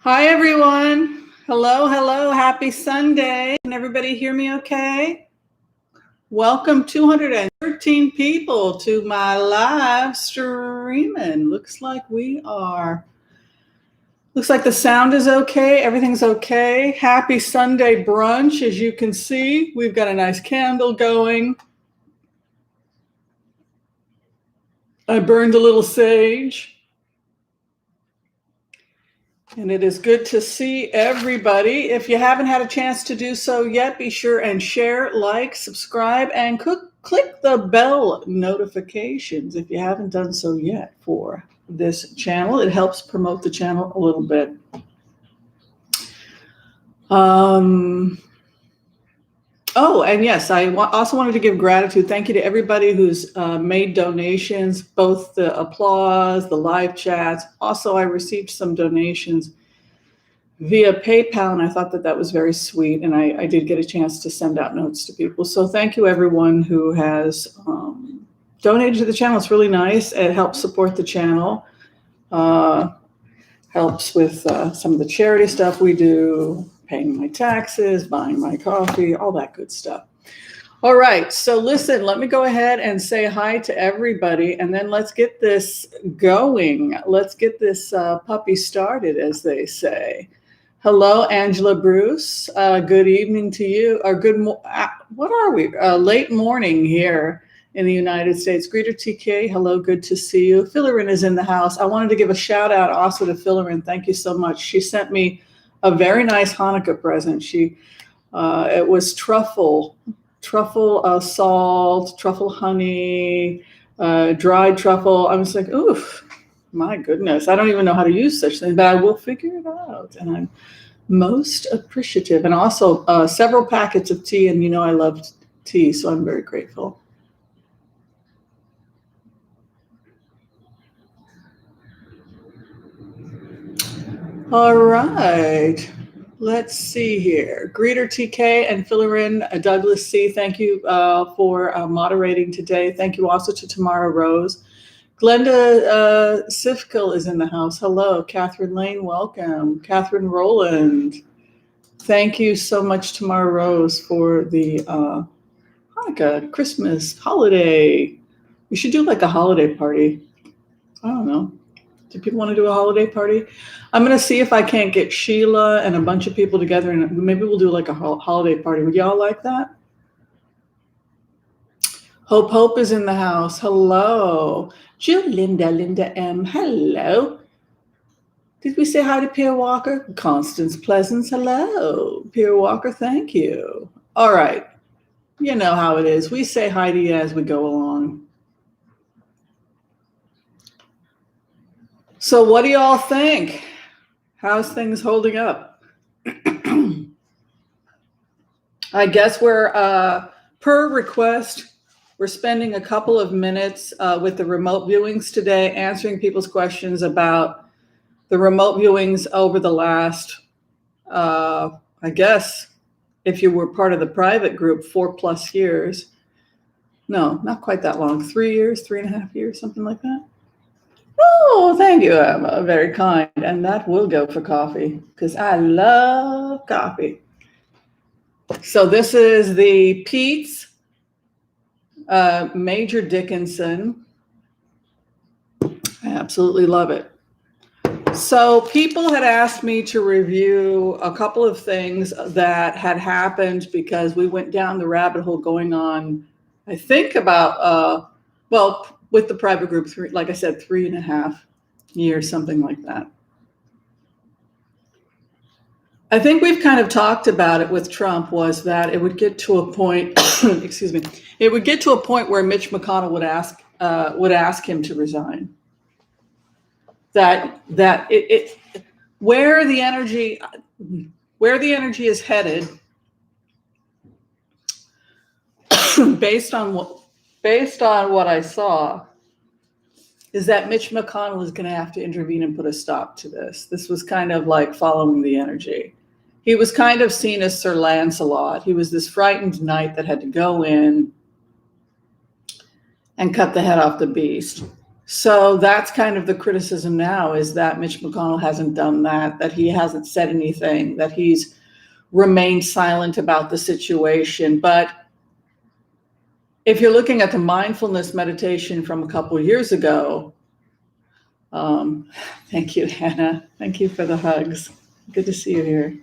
Hi, everyone. Hello, hello. Happy Sunday. Can everybody hear me okay? Welcome 213 people to my live streaming. Looks like the sound is okay. Everything's okay. Happy Sunday brunch. As you can see, we've got a nice candle going. I burned a little sage. And it is good to see everybody. If you haven't had a chance to do so yet, be sure and share, like, subscribe, and click the bell notifications if you haven't done so yet for this channel. It helps promote the channel a little bit. Oh, and yes, I also wanted to give gratitude. Thank you to everybody who's made donations, both the applause, the live chats. Also, I received some donations via PayPal, and I thought that was very sweet. And I did get a chance to send out notes to people. So thank you, everyone who has donated to the channel. It's really nice. It helps support the channel. Helps with some of the charity stuff we do, paying my taxes, buying my coffee, all that good stuff. All right, so listen, let me go ahead and say hi to everybody, and then let's get this going. Let's get this puppy started, as they say. Hello, Angela Bruce. Good evening to you, or what are we? Late morning here in the United States. Greeter TK, hello, good to see you. Philerin is in the house. I wanted to give a shout out also to Philerin. Thank you so much. She sent me a very nice Hanukkah present. It was truffle salt, truffle honey, dried truffle. I was like, oof, my goodness. I don't even know how to use such things, but I will figure it out. And I'm most appreciative. And also several packets of tea. And you know I love tea, so I'm very grateful. All right, let's see here. Greeter TK and Philerin, Douglas C., thank you for moderating today. Thank you also to Tamara Rose. Glenda Sifkil is in the house. Hello. Catherine Lane, welcome. Catherine Rowland, thank you so much, Tamara Rose, for the Hanukkah, Christmas, holiday. We should do like a holiday party. I don't know. Do people want to do a holiday party? I'm going to see if I can't get Sheila and a bunch of people together, and maybe we'll do like a holiday party. Would y'all like that? Hope is in the house. Hello. Jill, Linda M. Hello. Did we say hi to Pierre Walker? Constance Pleasance. Hello. Pierre Walker, thank you. All right. You know how it is. We say hi to you as we go along. So what do y'all think? How's things holding up? I guess we're, per request, we're spending a couple of minutes with the remote viewings today, answering people's questions about the remote viewings over the last, I guess, if you were part of the private group, 4+ years. No, not quite that long. 3 years, 3.5 years, something like that. Oh, thank you. I'm very kind. And that will go for coffee because I love coffee. So this is the Pete's Major Dickinson. I absolutely love it. So people had asked me to review a couple of things that had happened because we went down the rabbit hole going on, I think about, with the private group, like I said, 3.5 years, something like that. I think we've kind of talked about it with Trump, was that it would get to a point, excuse me, it would get to a point where Mitch McConnell would ask him to resign. That where the energy is headed, based on what I saw, is that Mitch McConnell is going to have to intervene and put a stop to this. This was kind of like following the energy. He was kind of seen as Sir Lancelot. He was this frightened knight that had to go in and cut the head off the beast. So that's kind of the criticism now, is that Mitch McConnell hasn't done that he hasn't said anything, that he's remained silent about the situation. But if you're looking at the mindfulness meditation from a couple of years ago, thank you, Hannah. Thank you for the hugs. Good to see you here.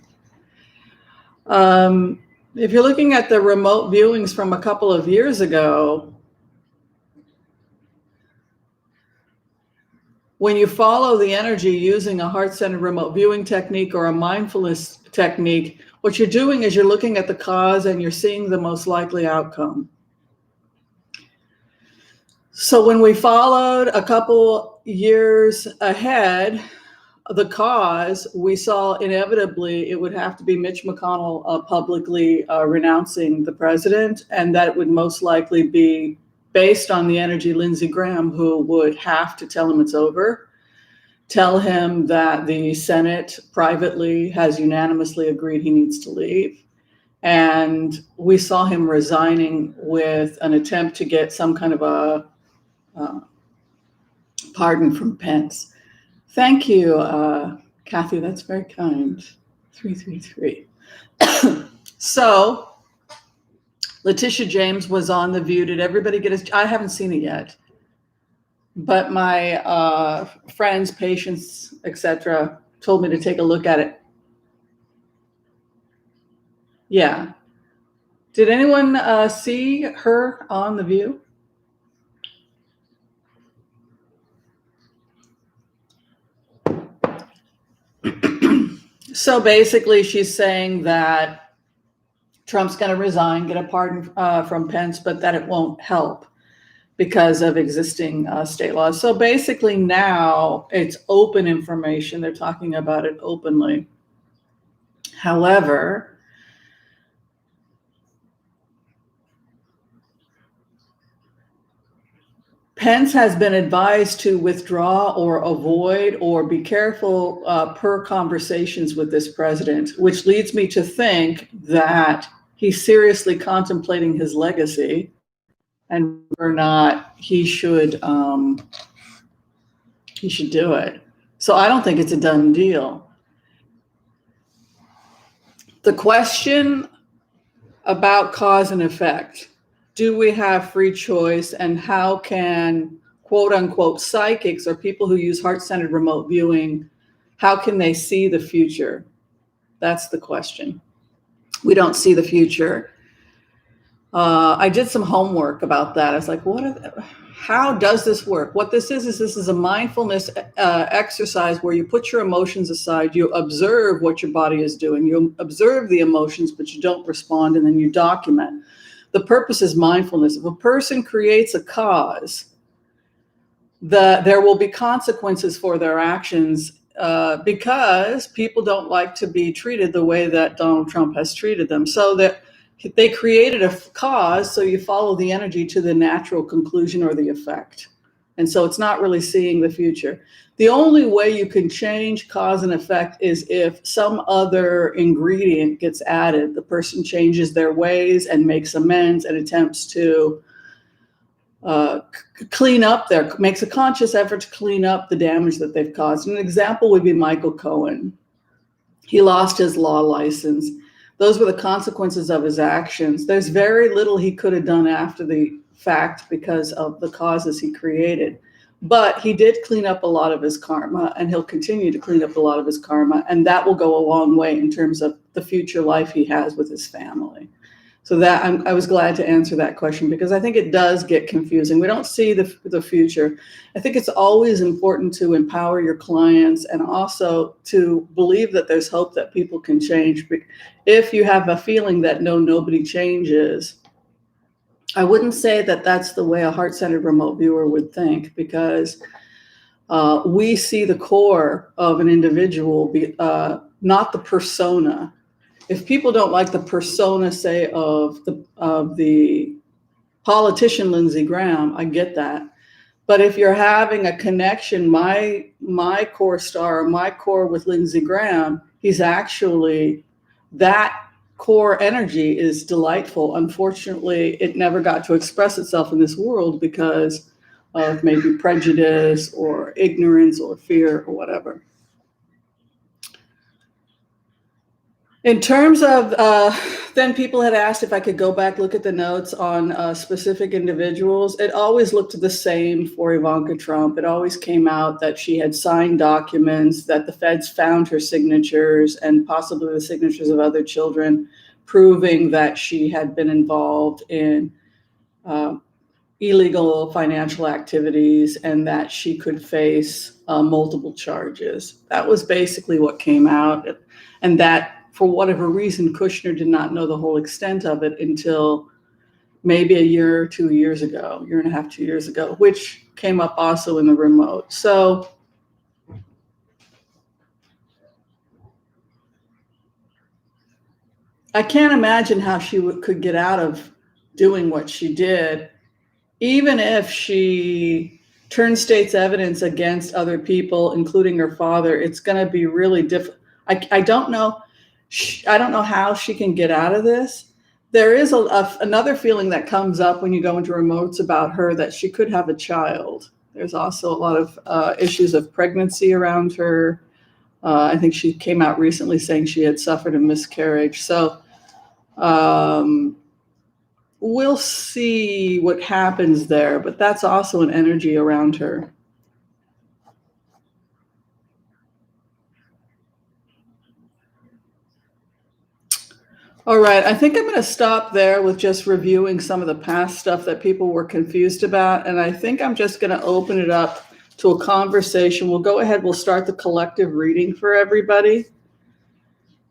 If you're looking at the remote viewings from a couple of years ago, when you follow the energy using a heart-centered remote viewing technique or a mindfulness technique, what you're doing is you're looking at the cause and you're seeing the most likely outcome. So when we followed a couple years ahead, the cause, we saw inevitably it would have to be Mitch McConnell publicly renouncing the president, and that it would most likely be based on the energy Lindsey Graham, who would have to tell him it's over, tell him that the Senate privately has unanimously agreed he needs to leave. And we saw him resigning with an attempt to get some kind of a pardon from Pence. Thank you, Kathy. That's very kind. 333. So Letitia James was on The View. Did everybody get his? I haven't seen it yet, but my friends, patients, etc., told me to take a look at it. Yeah. Did anyone see her on The View? So basically, she's saying that Trump's going to resign, get a pardon from Pence, but that it won't help because of existing state laws. So basically now it's open information. They're talking about it openly. However, Pence has been advised to withdraw or avoid or be careful per conversations with this president, which leads me to think that he's seriously contemplating his legacy and whether or not he should do it. So I don't think it's a done deal. The question about cause and effect. Do we have free choice, and how can quote unquote psychics or people who use heart-centered remote viewing, how can they see the future? That's the question. We don't see the future. I did some homework about that. I was like, how does this work? What this is a mindfulness exercise where you put your emotions aside, you observe what your body is doing, you observe the emotions, but you don't respond, and then you document. The purpose is mindfulness. If a person creates a cause, there will be consequences for their actions because people don't like to be treated the way that Donald Trump has treated them. So that they created a cause, so you follow the energy to the natural conclusion or the effect. And so it's not really seeing the future. The only way you can change cause and effect is if some other ingredient gets added. The person changes their ways and makes amends and attempts to makes a conscious effort to clean up the damage that they've caused. An example would be Michael Cohen. He lost his law license. Those were the consequences of his actions. There's very little he could have done after the fact because of the causes he created. But he did clean up a lot of his karma, and he'll continue to clean up a lot of his karma, and that will go a long way in terms of the future life he has with his family. So that I was glad to answer that question, because I think it does get confusing. We don't see the future. I think it's always important to empower your clients and also to believe that there's hope that people can change. If you have a feeling that nobody changes, I wouldn't say that that's the way a heart-centered remote viewer would think, because we see the core of an individual, not the persona. If people don't like the persona, say, of the politician Lindsey Graham, I get that. But if you're having a connection, my core star, my core with Lindsey Graham, he's actually, that core energy is delightful. Unfortunately, it never got to express itself in this world because of maybe prejudice or ignorance or fear or whatever. In terms of, then people had asked if I could go back, look at the notes on specific individuals. It always looked the same for Ivanka Trump. It always came out that she had signed documents, that the feds found her signatures and possibly the signatures of other children, proving that she had been involved in illegal financial activities and that she could face multiple charges. That was basically what came out. And that, for whatever reason, Kushner did not know the whole extent of it until maybe a year or 2 years ago, year and a half, 2 years ago, which came up also in the remote. So I can't imagine how she could get out of doing what she did, even if she turned state's evidence against other people, including her father. It's going to be really difficult. I don't know. I don't know how she can get out of this. There is another feeling that comes up when you go into remotes about her, that she could have a child. There's also a lot of issues of pregnancy around her. I think she came out recently saying she had suffered a miscarriage. So we'll see what happens there, but that's also an energy around her. All right, I think I'm going to stop there with just reviewing some of the past stuff that people were confused about. And I think I'm just going to open it up to a conversation. We'll go ahead, we'll start the collective reading for everybody.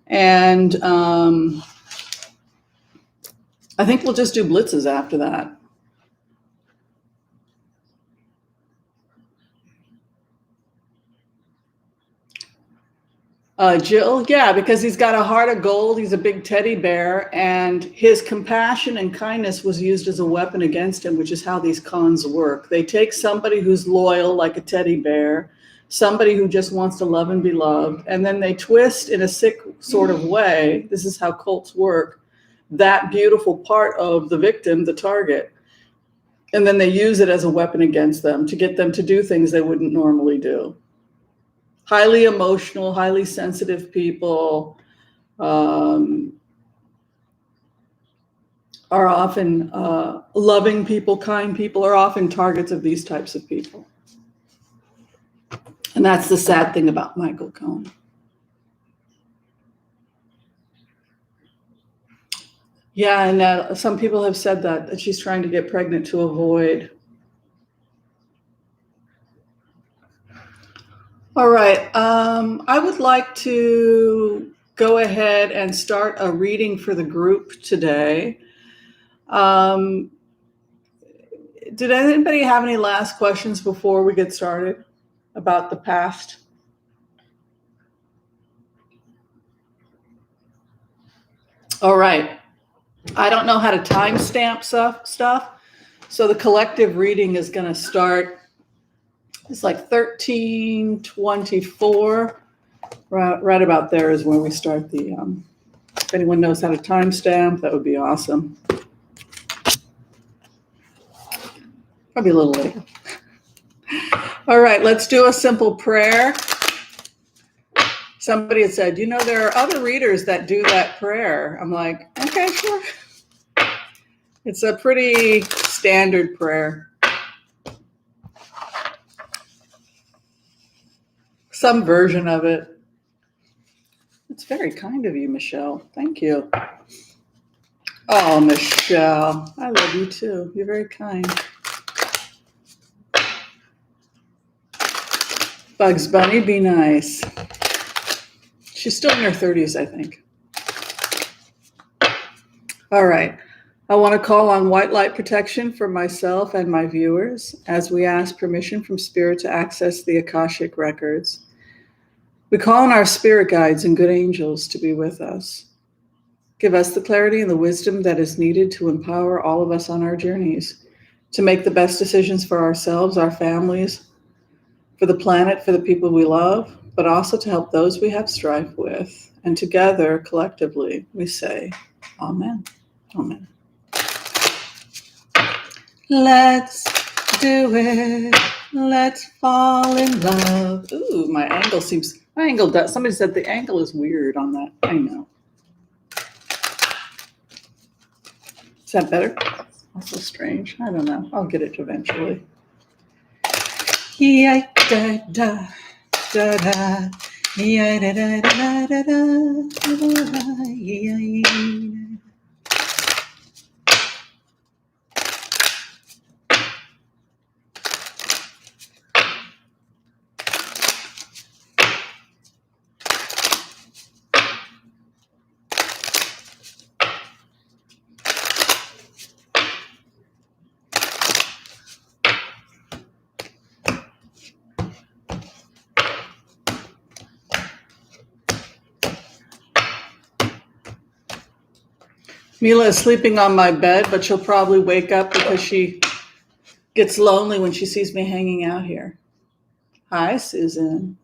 And I think we'll just do blitzes after that. Jill, yeah, because he's got a heart of gold. He's a big teddy bear, and his compassion and kindness was used as a weapon against him, which is how these cons work. They take somebody who's loyal, like a teddy bear, somebody who just wants to love and be loved, and then they twist in a sick sort of way. This is how cults work. That beautiful part of the victim, the target, and then they use it as a weapon against them to get them to do things they wouldn't normally do. Highly emotional, highly sensitive people are often loving people, kind people are often targets of these types of people. And that's the sad thing about Michael Cohen. Yeah, and some people have said that she's trying to get pregnant to avoid. All right, I would like to go ahead and start a reading for the group today. Did anybody have any last questions before we get started about the past? All right. I don't know how to timestamp stuff, so the collective reading is going to start. It's like 1324. Right about there is when we start the. If anyone knows how to timestamp, that would be awesome. Probably a little later. All right, let's do a simple prayer. Somebody had said, you know, there are other readers that do that prayer. I'm like, okay, sure. It's a pretty standard prayer. Some version of it. It's very kind of you, Michelle. Thank you. Oh, Michelle, I love you too. You're very kind. Bugs Bunny, be nice. She's still in her 30s, I think. All right. I want to call on white light protection for myself and my viewers as we ask permission from Spirit to access the Akashic records. We call on our spirit guides and good angels to be with us. Give us the clarity and the wisdom that is needed to empower all of us on our journeys, to make the best decisions for ourselves, our families, for the planet, for the people we love, but also to help those we have strife with. And together, collectively, we say, Amen. Amen. Let's do it. Let's fall in love. Ooh, my angle does. Somebody said the angle is weird on that. I know. Is that better? Also strange. I don't know. I'll get it eventually. Yeah, da da da da. Yeah, da da da da da. Yeah. Mila is sleeping on my bed, but she'll probably wake up because she gets lonely when she sees me hanging out here. Hi, Susan.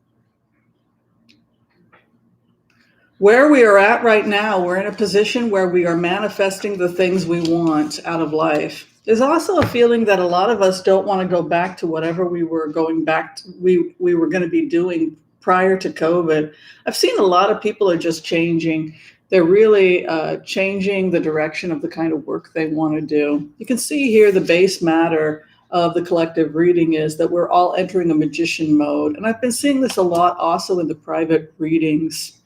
Where we are at right now, we're in a position where we are manifesting the things we want out of life. There's also a feeling that a lot of us don't want to go back to whatever we were going back to, we were going to be doing prior to COVID. I've seen a lot of people are just changing. They're really changing the direction of the kind of work they want to do. You can see here the base matter of the collective reading is that we're all entering a magician mode. And I've been seeing this a lot also in the private readings.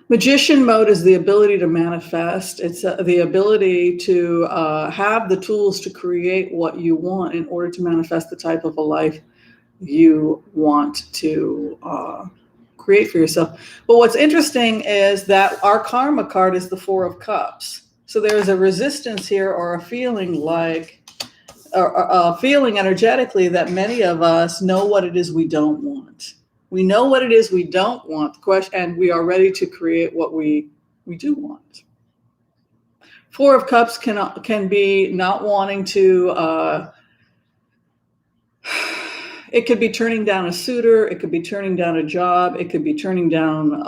Magician mode is the ability to manifest. It's the ability to have the tools to create what you want in order to manifest the type of a life you want to create for yourself. But what's interesting is that our karma card is the Four of Cups. So there's a resistance here or a feeling like, a feeling energetically that many of us know what it is we don't want. We know what it is we don't want, and we are ready to create what we do want. Four of Cups can be not wanting to, it could be turning down a suitor, it could be turning down a job, it could be turning down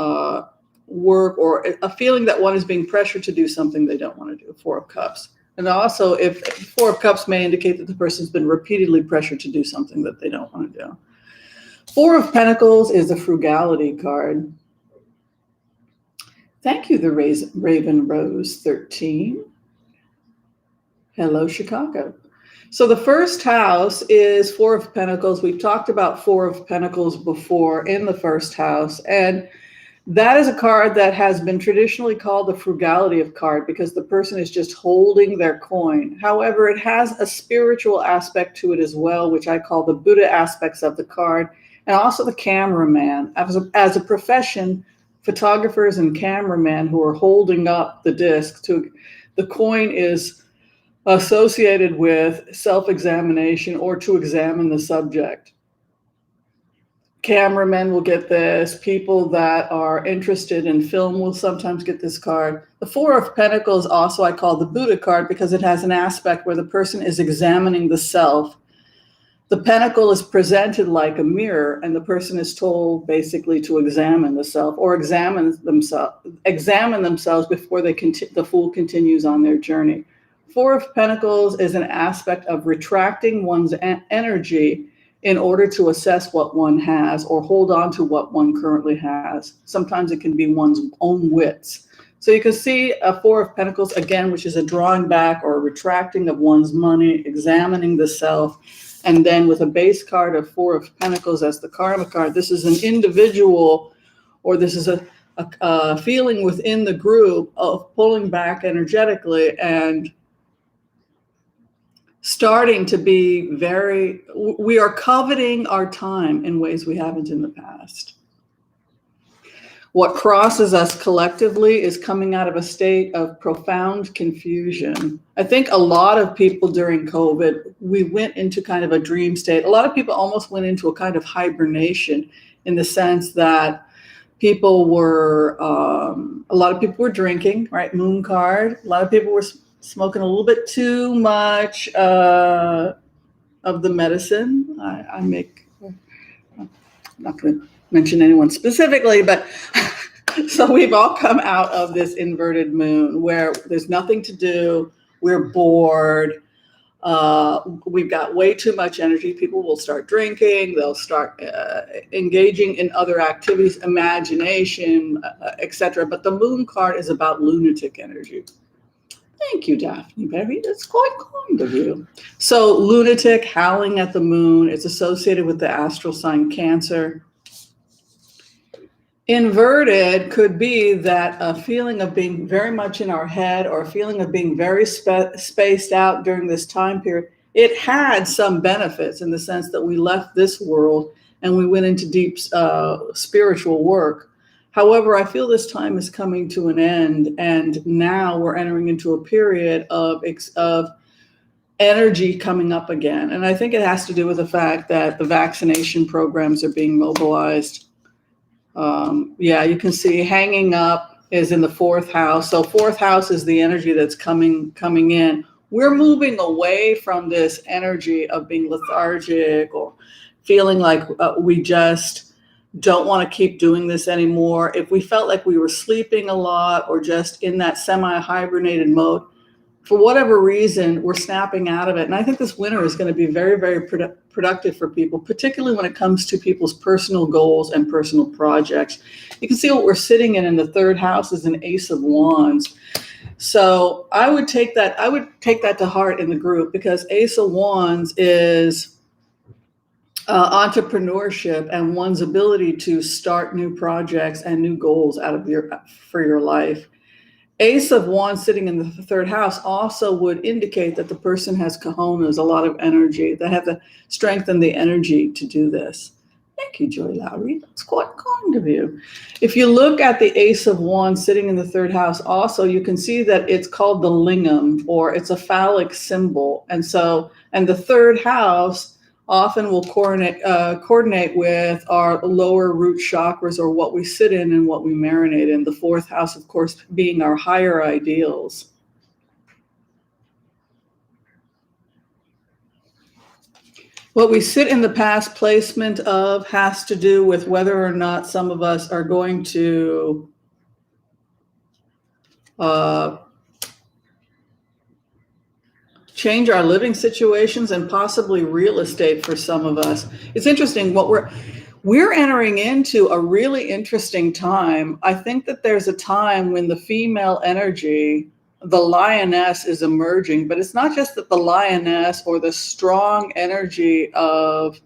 work, or a feeling that one is being pressured to do something they don't want to do, Four of Cups. And also, if Four of Cups may indicate that the person's been repeatedly pressured to do something that they don't want to do. Four of Pentacles is a frugality card. Thank you, the Raven Rose 13. Hello, Chicago. So the first house is Four of Pentacles. We've talked about Four of Pentacles before in the first house. And that is a card that has been traditionally called the frugality of card because the person is just holding their coin. However, it has a spiritual aspect to it as well, which I call the Buddha aspects of the card, and also the cameraman. As a profession, photographers and cameramen who are holding up the disc, the coin is associated with self-examination or to examine the subject. Cameramen will get this. People that are interested in film will sometimes get this card. The Four of Pentacles also I call the Buddha card because it has an aspect where the person is examining the self. The pentacle is presented like a mirror, and the person is told basically to examine the self or examine themselves before the Fool continues on their journey. Four of Pentacles is an aspect of retracting one's energy in order to assess what one has or hold on to what one currently has. Sometimes it can be one's own wits. So you can see a Four of Pentacles, again, which is a drawing back or a retracting of one's money, examining the self. And then with a base card of Four of Pentacles as the karma card, this is an individual, or this is a feeling within the group of pulling back energetically and starting to be we are coveting our time in ways we haven't in the past. What crosses us collectively is coming out of a state of profound confusion. I think a lot of people during COVID, we went into kind of a dream state. A lot of people almost went into a kind of hibernation in the sense that people were, a lot of people were drinking, right? Moon card. A lot of people were smoking a little bit too much of the medicine. I'm not going to mention anyone specifically, but so we've all come out of this inverted moon where there's nothing to do. We're bored. We've got way too much energy. People will start drinking. They'll start engaging in other activities, imagination, etc. But the moon card is about lunatic energy. Thank you, Daphne Berry. That's quite kind of you. So lunatic, howling at the moon, it's associated with the astral sign Cancer. Inverted could be that a feeling of being very much in our head or a feeling of being very spaced out during this time period. It had some benefits in the sense that we left this world and we went into deep spiritual work. However, I feel this time is coming to an end, and now we're entering into a period of energy coming up again. And I think it has to do with the fact that the vaccination programs are being mobilized. You can see hanging up is in the fourth house. So fourth house is the energy that's coming in. We're moving away from this energy of being lethargic or feeling like we just don't want to keep doing this anymore. If we felt like we were sleeping a lot or just in that semi-hibernated mode, for whatever reason, we're snapping out of it. And I think this winter is going to be very, very productive for people, particularly when it comes to people's personal goals and personal projects. You can see what we're sitting in the third house is an Ace of Wands. So I would take that to heart in the group, because Ace of Wands is entrepreneurship and one's ability to start new projects and new goals for your life. Ace of Wands sitting in the third house also would indicate that the person has cojones, a lot of energy. They have the strength and the energy to do this. Thank you, Joy Lowry. That's quite kind of you. If you look at the Ace of Wands sitting in the third house, also you can see that it's called the lingam, or it's a phallic symbol. And the third house often will coordinate with our lower root chakras, or what we sit in and what we marinate in. The fourth house, of course, being our higher ideals. What we sit in the past placement of has to do with whether or not some of us are going to change our living situations, and possibly real estate for some of us. It's interesting what we're entering into a really interesting time. I think that there's a time when the female energy, the lioness, is emerging, but it's not just that the lioness or the strong energy of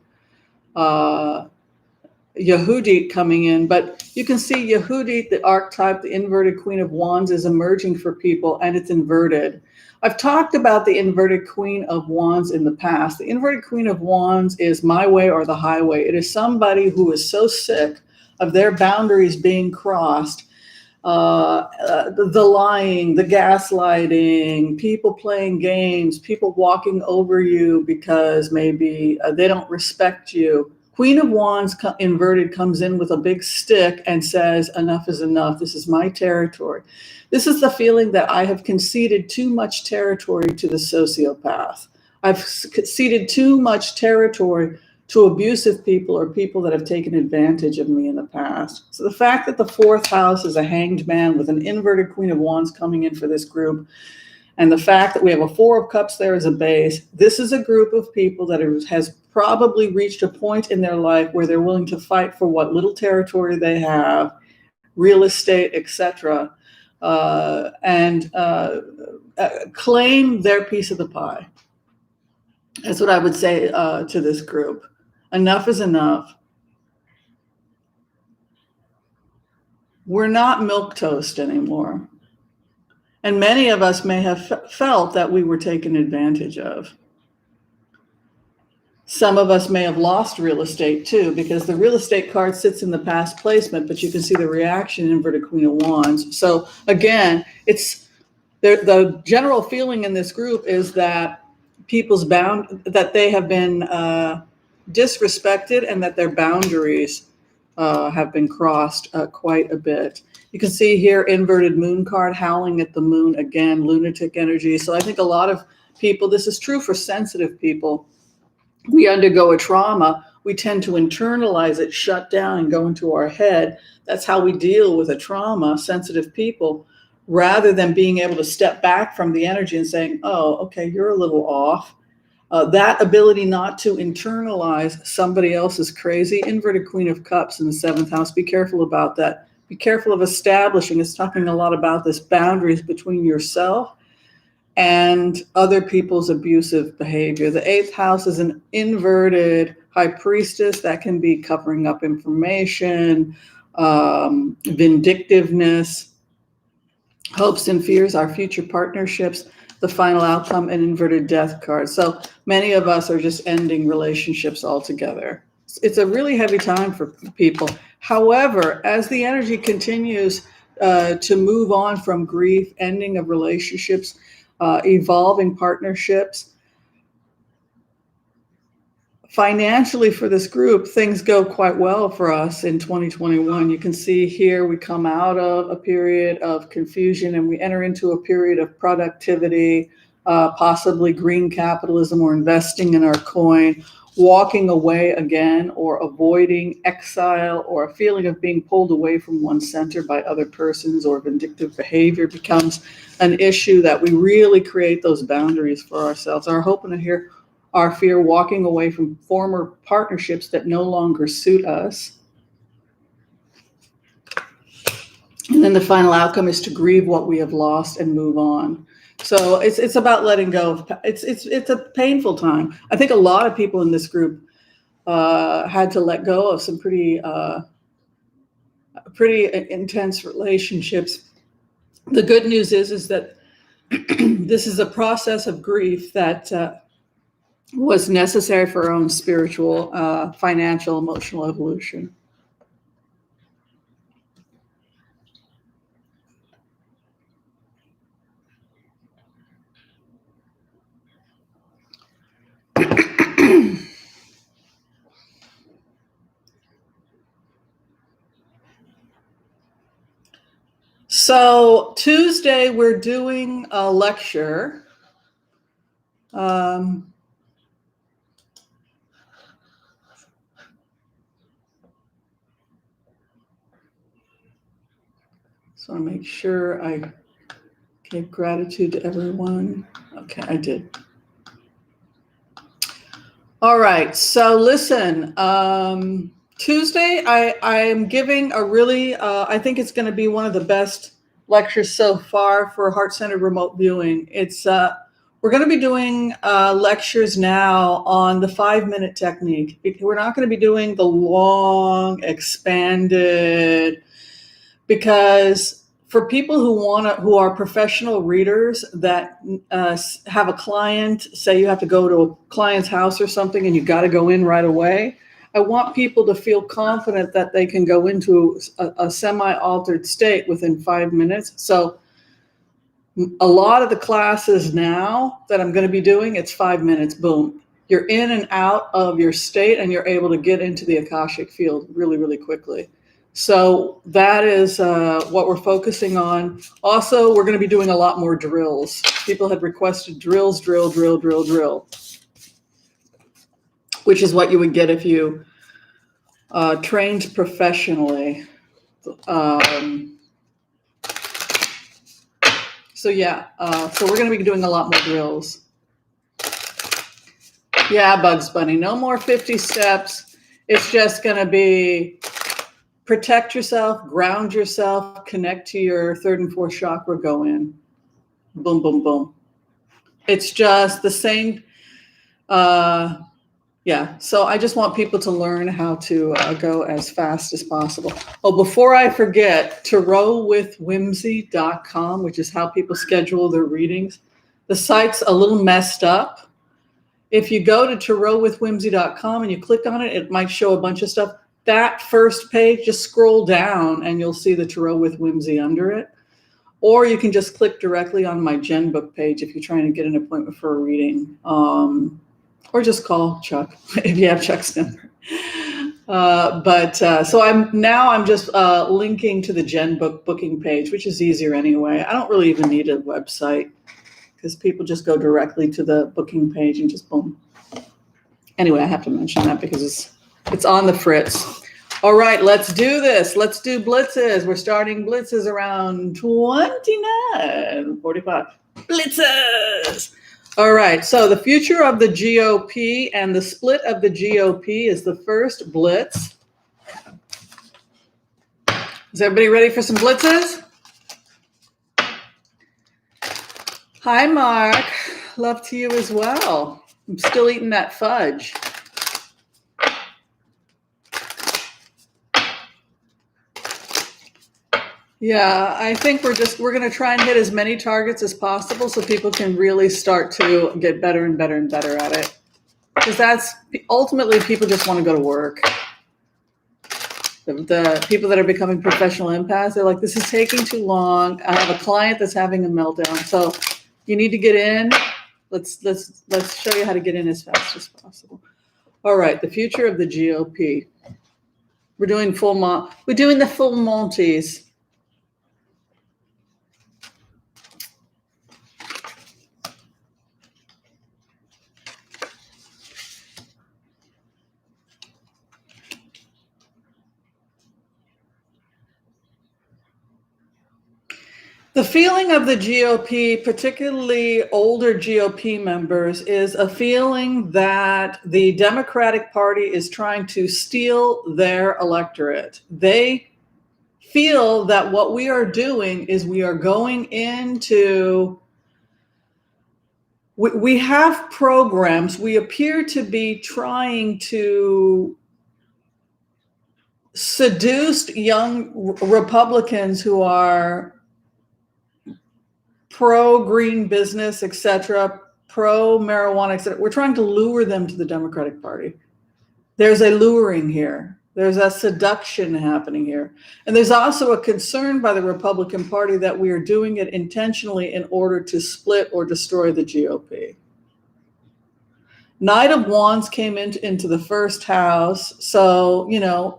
Yehudit coming in, but you can see Yehudit, the archetype, the inverted Queen of Wands, is emerging for people, and it's inverted. I've talked about the inverted Queen of Wands in the past. The inverted Queen of Wands is my way or the highway. It is somebody who is so sick of their boundaries being crossed, the lying, the gaslighting, people playing games, people walking over you because maybe they don't respect you. Queen of Wands inverted comes in with a big stick and says, enough is enough. This is my territory. This is the feeling that I have conceded too much territory to the sociopath. I've conceded too much territory to abusive people or people that have taken advantage of me in the past. So the fact that the fourth house is a hanged man with an inverted Queen of Wands coming in for this group, and the fact that we have a Four of Cups there as a base, this is a group of people that has probably reached a point in their life where they're willing to fight for what little territory they have, real estate, etc., and claim their piece of the pie. That's what I would say to this group. Enough is enough. We're not milquetoast anymore. And many of us may have felt that we were taken advantage of. Some of us may have lost real estate too, because the real estate card sits in the past placement, but you can see the reaction, inverted Queen of Wands. So again, it's the general feeling in this group is that that they have been disrespected, and that their boundaries have been crossed quite a bit. You can see here inverted moon card, howling at the moon, again, lunatic energy. So I think a lot of people, this is true for sensitive people, we undergo a trauma, we tend to internalize it, shut down, and go into our head. That's how we deal with a trauma, sensitive people, rather than being able to step back from the energy and saying, oh, okay, you're a little off. That ability not to internalize somebody else's crazy. Inverted Queen of Cups in the 7th house. Be careful about that. Be careful of establishing. It's talking a lot about this boundaries between yourself and other people's abusive behavior. The 8th house is an inverted High Priestess. That can be covering up information, vindictiveness, hopes and fears, our future partnerships, the final outcome, and inverted Death card. So many of us are just ending relationships altogether. It's a really heavy time for people. However, as the energy continues to move on from grief, ending of relationships, evolving partnerships, financially for this group, things go quite well for us in 2021. You can see here we come out of a period of confusion and we enter into a period of productivity, possibly green capitalism or investing in our coin, walking away again or avoiding exile or a feeling of being pulled away from one's center by other persons, or vindictive behavior becomes an issue that we really create those boundaries for ourselves. Our hope and here our fear, walking away from former partnerships that no longer suit us. And then the final outcome is to grieve what we have lost and move on. So it's about letting go. It's a painful time. I think a lot of people in this group had to let go of some pretty intense relationships. The good news is that this is a process of grief that was necessary for our own spiritual, financial, emotional evolution. So Tuesday, we're doing a lecture. So I make sure I give gratitude to everyone. Okay, I did. All right, so listen, Tuesday, I am giving a really, I think it's going to be one of the best lectures so far for heart-centered remote viewing. It's we're going to be doing lectures now on the 5-minute technique. We're not going to be doing the long, expanded, because for people who are professional readers that have a client, say you have to go to a client's house or something and you got to go in right away, I want people to feel confident that they can go into a semi-altered state within 5 minutes. So a lot of the classes now that I'm going to be doing, it's 5 minutes, boom. You're in and out of your state and you're able to get into the Akashic field really, really quickly. So that is what we're focusing on. Also, we're going to be doing a lot more drills. People had requested drills, drill, which is what you would get if you trained professionally. So we're going to be doing a lot more drills. Yeah, Bugs Bunny, no more 50 steps. It's just going to be protect yourself, ground yourself, connect to your 3rd and 4th chakra, go in. Boom, boom, boom. It's just the same. So I just want people to learn how to go as fast as possible. Oh, before I forget, tarotwithwhimsy.com, which is how people schedule their readings. The site's a little messed up. If you go to tarotwithwhimsy.com and you click on it, it might show a bunch of stuff. That first page, just scroll down and you'll see the Tarot with Whimsy under it. Or you can just click directly on my Gen Book page if you're trying to get an appointment for a reading. Or just call Chuck if you have Chuck's number. So I'm just linking to the Gen Book booking page, which is easier anyway. I don't really even need a website because people just go directly to the booking page and just boom. Anyway, I have to mention that because it's on the fritz. All right, let's do this. Let's do blitzes. We're starting blitzes around 29:45. Blitzes. All right. So the future of the GOP and the split of the GOP is the first blitz. Is everybody ready for some blitzes? Hi, Mark. Love to you as well. I'm still eating that fudge. Yeah, I think we're going to try and hit as many targets as possible so people can really start to get better and better and better at it. Because that's ultimately people just want to go to work. The people that are becoming professional empaths, they're like, this is taking too long. I have a client that's having a meltdown. So you need to get in. Let's show you how to get in as fast as possible. All right, the future of the GOP. We're doing the full Monties. The feeling of the GOP, particularly older GOP members, is a feeling that the Democratic Party is trying to steal their electorate. They feel that what we are doing is we are going into, we have programs, we appear to be trying to seduce young Republicans who are pro-green business, etc., pro-marijuana, etc. We're trying to lure them to the Democratic Party. There's a luring here. There's a seduction happening here. And there's also a concern by the Republican Party that we are doing it intentionally in order to split or destroy the GOP. Knight of Wands came into the first house. So,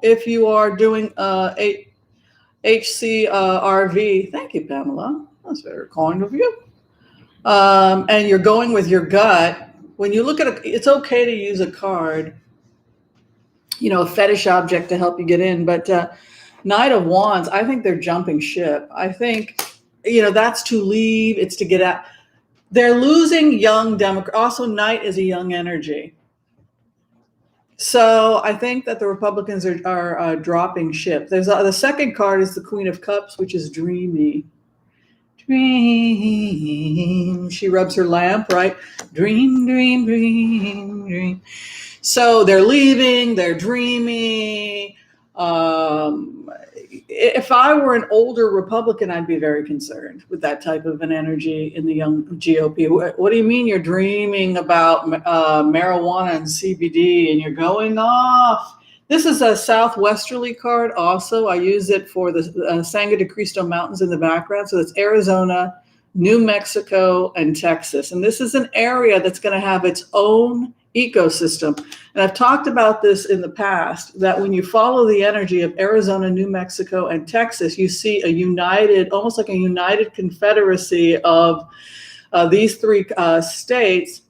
if you are doing HCRV, thank you, Pamela. That's very kind of you. And you're going with your gut. When you look at it's okay to use a card, a fetish object to help you get in. But Knight of Wands, I think they're jumping ship. I think, that's to leave. It's to get out. They're losing young Democrats. Also, Knight is a young energy. So I think that the Republicans are dropping ship. There's the second card is the Queen of Cups, which is dreamy. Dream. She rubs her lamp, right? Dream, dream, dream, dream. So they're leaving, they're dreamy. If I were an older Republican, I'd be very concerned with that type of an energy in the young GOP. What do you mean you're dreaming about marijuana and CBD and you're going off? This is a southwesterly card also. I use it for the Sangre de Cristo Mountains in the background. So it's Arizona, New Mexico, and Texas. And this is an area that's going to have its own ecosystem. And I've talked about this in the past, that when you follow the energy of Arizona, New Mexico, and Texas, you see a united, almost like a united confederacy of these three states.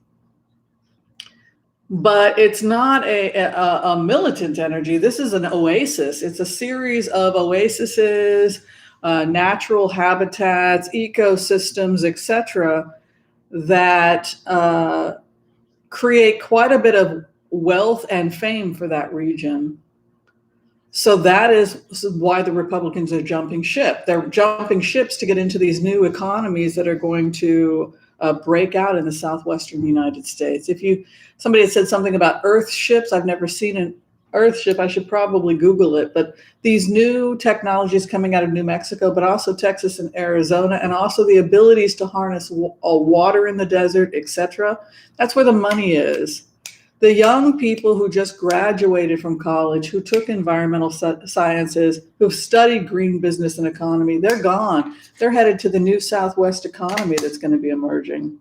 But it's not a militant energy. This is an oasis. It's a series of oases, natural habitats, ecosystems, etc., that create quite a bit of wealth and fame for that region. So that is why the Republicans are jumping ship. They're jumping ships to get into these new economies that are going to break out in the southwestern United States. Somebody had said something about earth ships. I've never seen an earth ship. I should probably Google it. But these new technologies coming out of New Mexico, but also Texas and Arizona, and also the abilities to harness water in the desert, etc. That's where the money is. The young people who just graduated from college, who took environmental sciences, who've studied green business and economy, they're gone. They're headed to the new Southwest economy that's going to be emerging.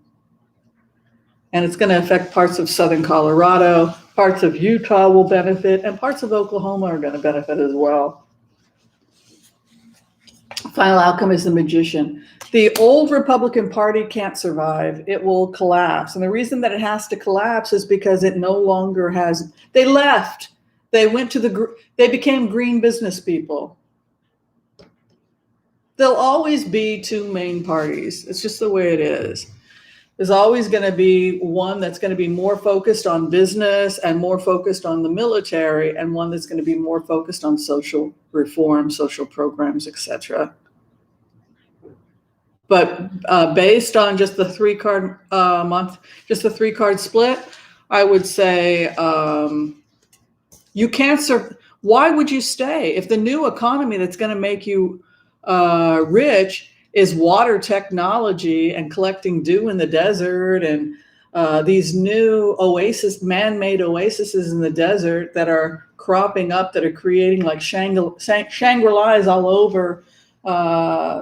And it's going to affect parts of southern Colorado, parts of Utah will benefit, and parts of Oklahoma are going to benefit as well. Final outcome is the Magician. The old Republican Party can't survive. It will collapse. And the reason that it has to collapse is because it no longer has, they left. They went to they became green business people. There'll always be two main parties. It's just the way it is. There's always going to be one that's going to be more focused on business and more focused on the military, and one that's going to be more focused on social reform, social programs, etc. But based on just the 3-card month, just the 3-card split, I would say you can't serve. Why would you stay if the new economy that's going to make you rich is water technology and collecting dew in the desert and these new man-made oases in the desert that are cropping up, that are creating like Shangri-Las all over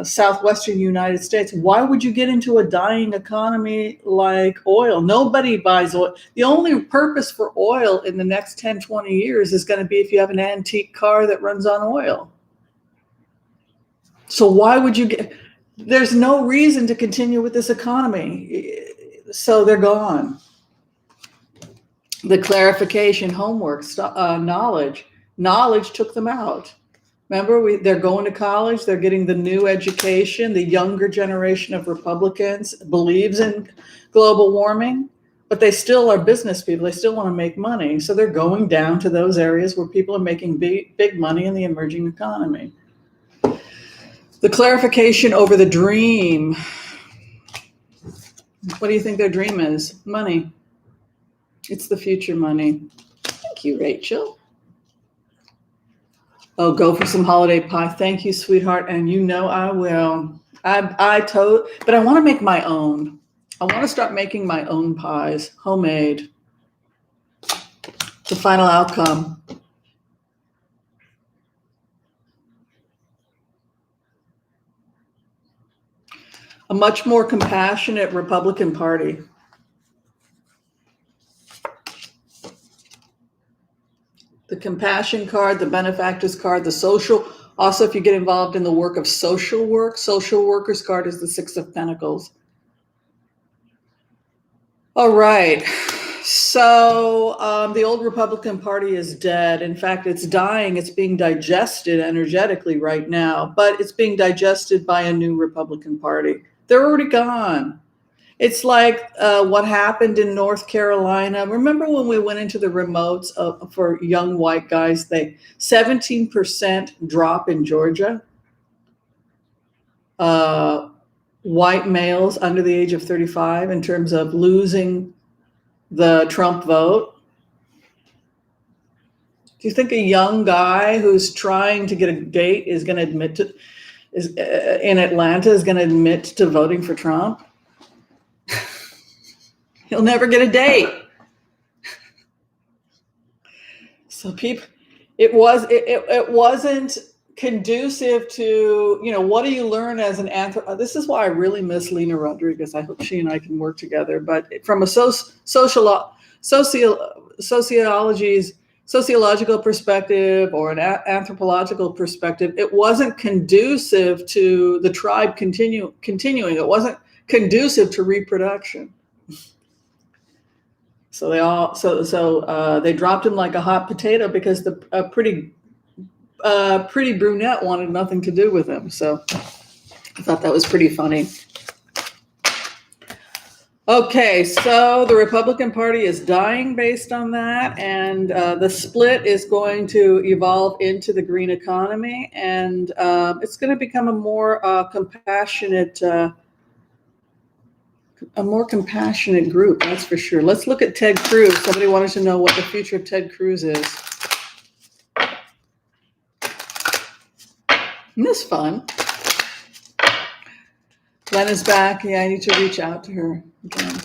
southwestern United States? Why would you get into a dying economy like oil? Nobody buys oil. The only purpose for oil in the next 10, 20 years is going to be if you have an antique car that runs on oil. So why would you get... There's no reason to continue with this economy. So they're gone. The clarification, homework, knowledge took them out. Remember, they're going to college. They're getting the new education. The younger generation of Republicans believes in global warming, but they still are business people. They still want to make money. So they're going down to those areas where people are making big money in the emerging economy. The clarification over the dream. What do you think their dream is? Money. It's the future money. Thank you, Rachel. Oh, go for some holiday pie. Thank you, sweetheart. And you know I will. But I want to make my own. I want to start making my own pies, homemade. The final outcome. A much more compassionate Republican Party. The compassion card, the benefactors card, the social. Also, if you get involved in the work of social workers card is the 6 of Pentacles. All right. So the old Republican Party is dead. In fact, it's dying. It's being digested energetically right now, but it's being digested by a new Republican Party. They're already gone. It's like what happened in North Carolina. Remember when we went into the remotes for young white guys, 17% drop in Georgia. White males under the age of 35 in terms of losing the Trump vote. Do you think a young guy who's trying to get a date is going to admit to in Atlanta is going to admit to voting for Trump? He'll never get a date. So it wasn't conducive to, what do you learn as an anthropologist? This is why I really miss Lena Rodriguez. I hope she and I can work together. But from a sociological perspective or an anthropological perspective, it wasn't conducive to the tribe continuing. It wasn't conducive to reproduction. So they dropped him like a hot potato because the pretty brunette wanted nothing to do with him. So I thought that was pretty funny. Okay, so the Republican Party is dying based on that, and the split is going to evolve into the green economy, and it's going to become a more compassionate group, that's for sure. Let's look at Ted Cruz. Somebody wanted to know what the future of Ted Cruz is. Isn't this fun? Glenn is back. Yeah, I need to reach out to her again.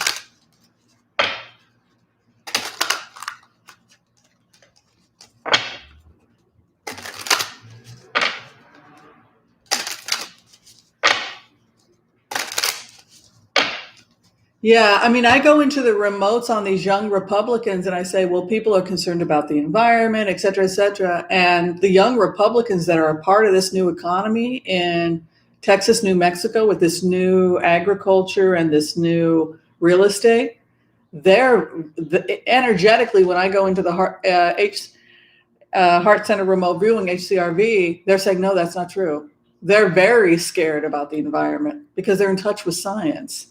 Yeah, I mean, I go into the remotes on these young Republicans and I say, well, people are concerned about the environment, et cetera, et cetera. And the young Republicans that are a part of this new economy in Texas, New Mexico, with this new agriculture and this new real estate, energetically, when I go into the Heart Center remote viewing, HCRV, they're saying, no, that's not true. They're very scared about the environment because they're in touch with science.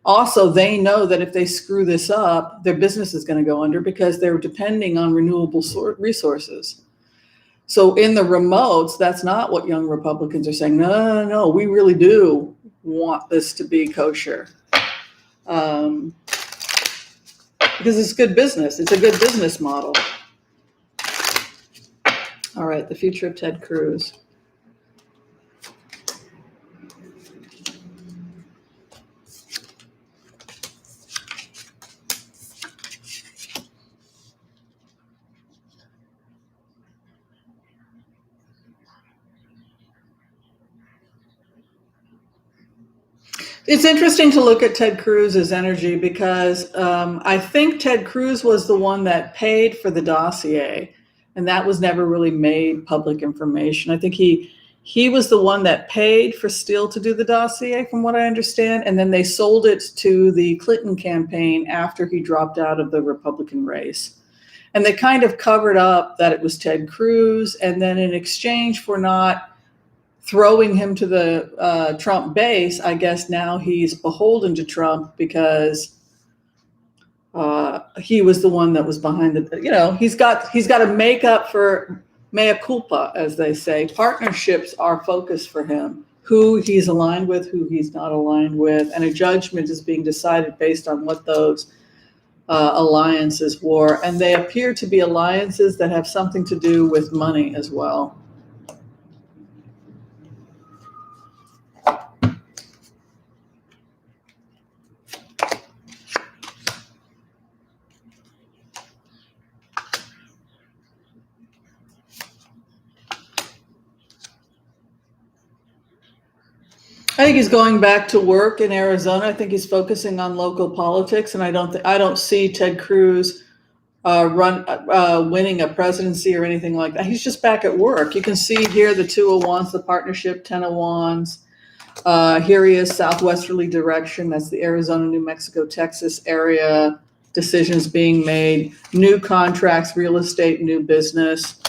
Also, they know that if they screw this up, their business is going to go under because they're depending on renewable resources. So in the remotes, that's not what young Republicans are saying. No, we really do want this to be kosher. Because it's good business. It's a good business model. All right, the future of Ted Cruz. It's interesting to look at Ted Cruz's energy because I think Ted Cruz was the one that paid for the dossier, and that was never really made public information. I think he was the one that paid for Steele to do the dossier, from what I understand, and then they sold it to the Clinton campaign after he dropped out of the Republican race. And they kind of covered up that it was Ted Cruz, and then in exchange for not throwing him to the Trump base, I guess now he's beholden to Trump because he was the one that was behind the, he's got to make up for mea culpa, as they say. Partnerships are focus for him, who he's aligned with, who he's not aligned with, and a judgment is being decided based on what those alliances were. And they appear to be alliances that have something to do with money as well. I think he's going back to work in Arizona. I think he's focusing on local politics, and I don't see Ted Cruz winning a presidency or anything like that. He's just back at work. You can see here the 2 of Wands, the partnership, 10 of Wands. Here he is, southwesterly direction. That's the Arizona, New Mexico, Texas area. Decisions being made, new contracts, real estate, new business.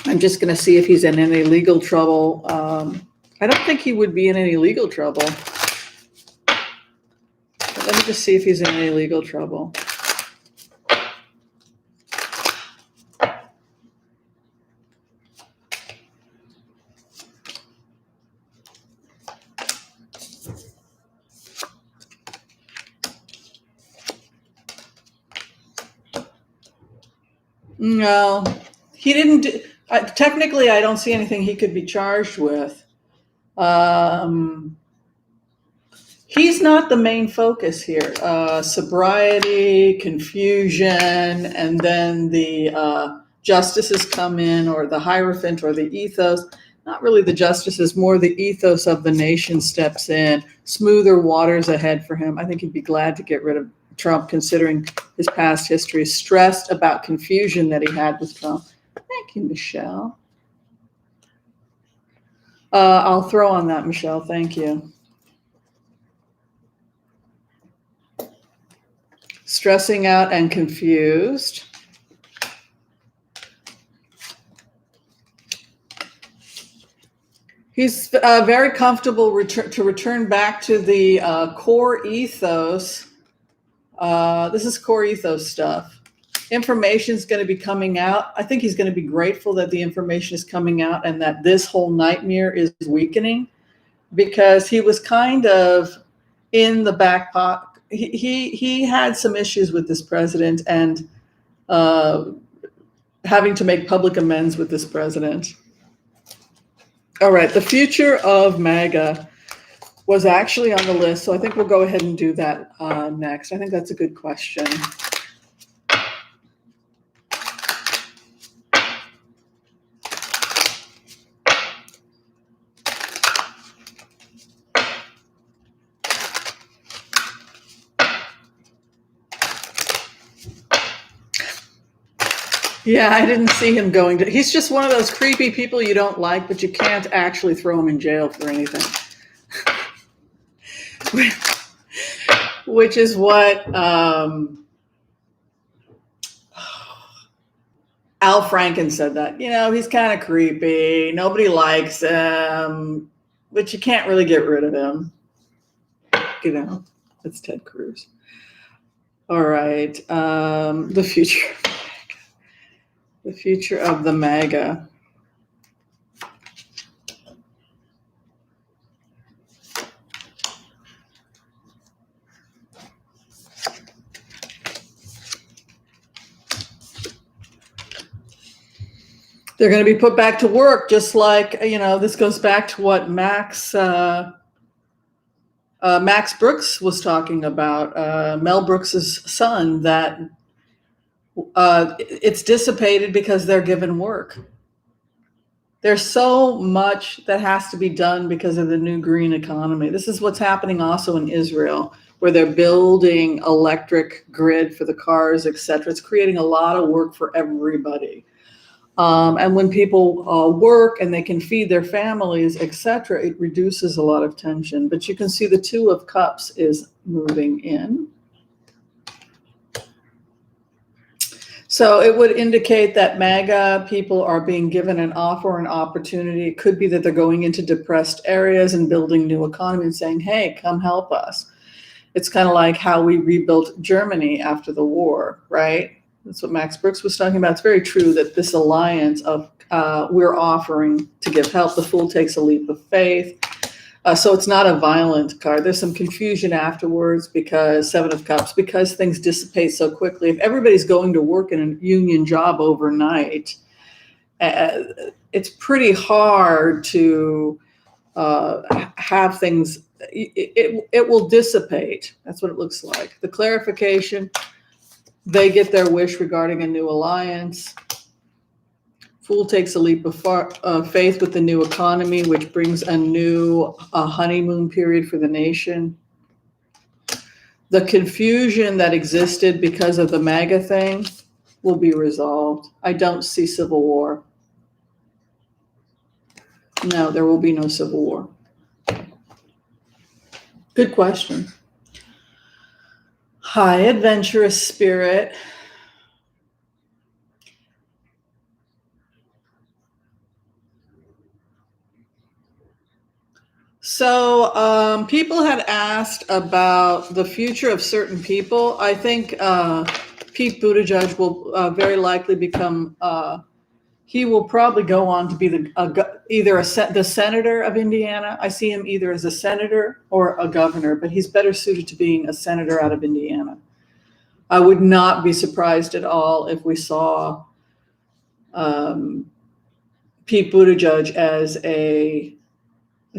I'm just going to see if he's in any legal trouble. I don't think he would be in any legal trouble. But let me just see if he's in any legal trouble. No, he didn't do. Technically, I don't see anything he could be charged with. He's not the main focus here. Sobriety, confusion, and then the justices come in, or the Hierophant, or the ethos. Not really the justices, more the ethos of the nation steps in. Smoother waters ahead for him. I think he'd be glad to get rid of Trump, considering his past history. Stressed about confusion that he had with Trump. Thank you, Michelle. I'll throw on that, Michelle. Thank you. Stressing out and confused. He's very comfortable to return back to the core ethos. This is core ethos stuff. Information is going to be coming out. I think he's going to be grateful that the information is coming out and that this whole nightmare is weakening, because he was kind of in the back pocket. He had some issues with this president and having to make public amends with this president. All right, the future of MAGA was actually on the list, so I think we'll go ahead and do that next. I think that's a good question. Yeah, I didn't see him going to. He's just one of those creepy people you don't like, but you can't actually throw him in jail for anything. Which is what Al Franken said that. He's kind of creepy. Nobody likes him, but you can't really get rid of him. You know, that's Ted Cruz. All right. The future. The future of the MAGA. They're going to be put back to work, just like, you know, this goes back to what Max Brooks was talking about, Mel Brooks's son, that it's dissipated because they're given work. There's so much that has to be done because of the new green economy. This is what's happening also in Israel, where they're building electric grid for the cars, etc. It's creating a lot of work for everybody. And when people work and they can feed their families, etc., it reduces a lot of tension. But you can see the Two of Cups is moving in. So it would indicate that MAGA people are being given an offer or an opportunity. It could be that they're going into depressed areas and building new economy and saying, hey, come help us. It's kind of like how we rebuilt Germany after the war, right? That's what Max Brooks was talking about. It's very true that this alliance of we're offering to give help. The Fool takes a leap of faith. So it's not a violent card. There's some confusion afterwards because Seven of Cups, because things dissipate so quickly. If everybody's going to work in a union job overnight, it's pretty hard to have things. It will dissipate. That's what it looks like. The clarification, they get their wish regarding a new alliance. Fool takes a leap of faith with the new economy, which brings a new honeymoon period for the nation. The confusion that existed because of the MAGA thing will be resolved. I don't see civil war. No, there will be no civil war. Good question. High adventurous spirit. So people had asked about the future of certain people. I think Pete Buttigieg will very likely become, he will probably go on to be the senator of Indiana. I see him either as a senator or a governor, but he's better suited to being a senator out of Indiana. I would not be surprised at all if we saw Pete Buttigieg as a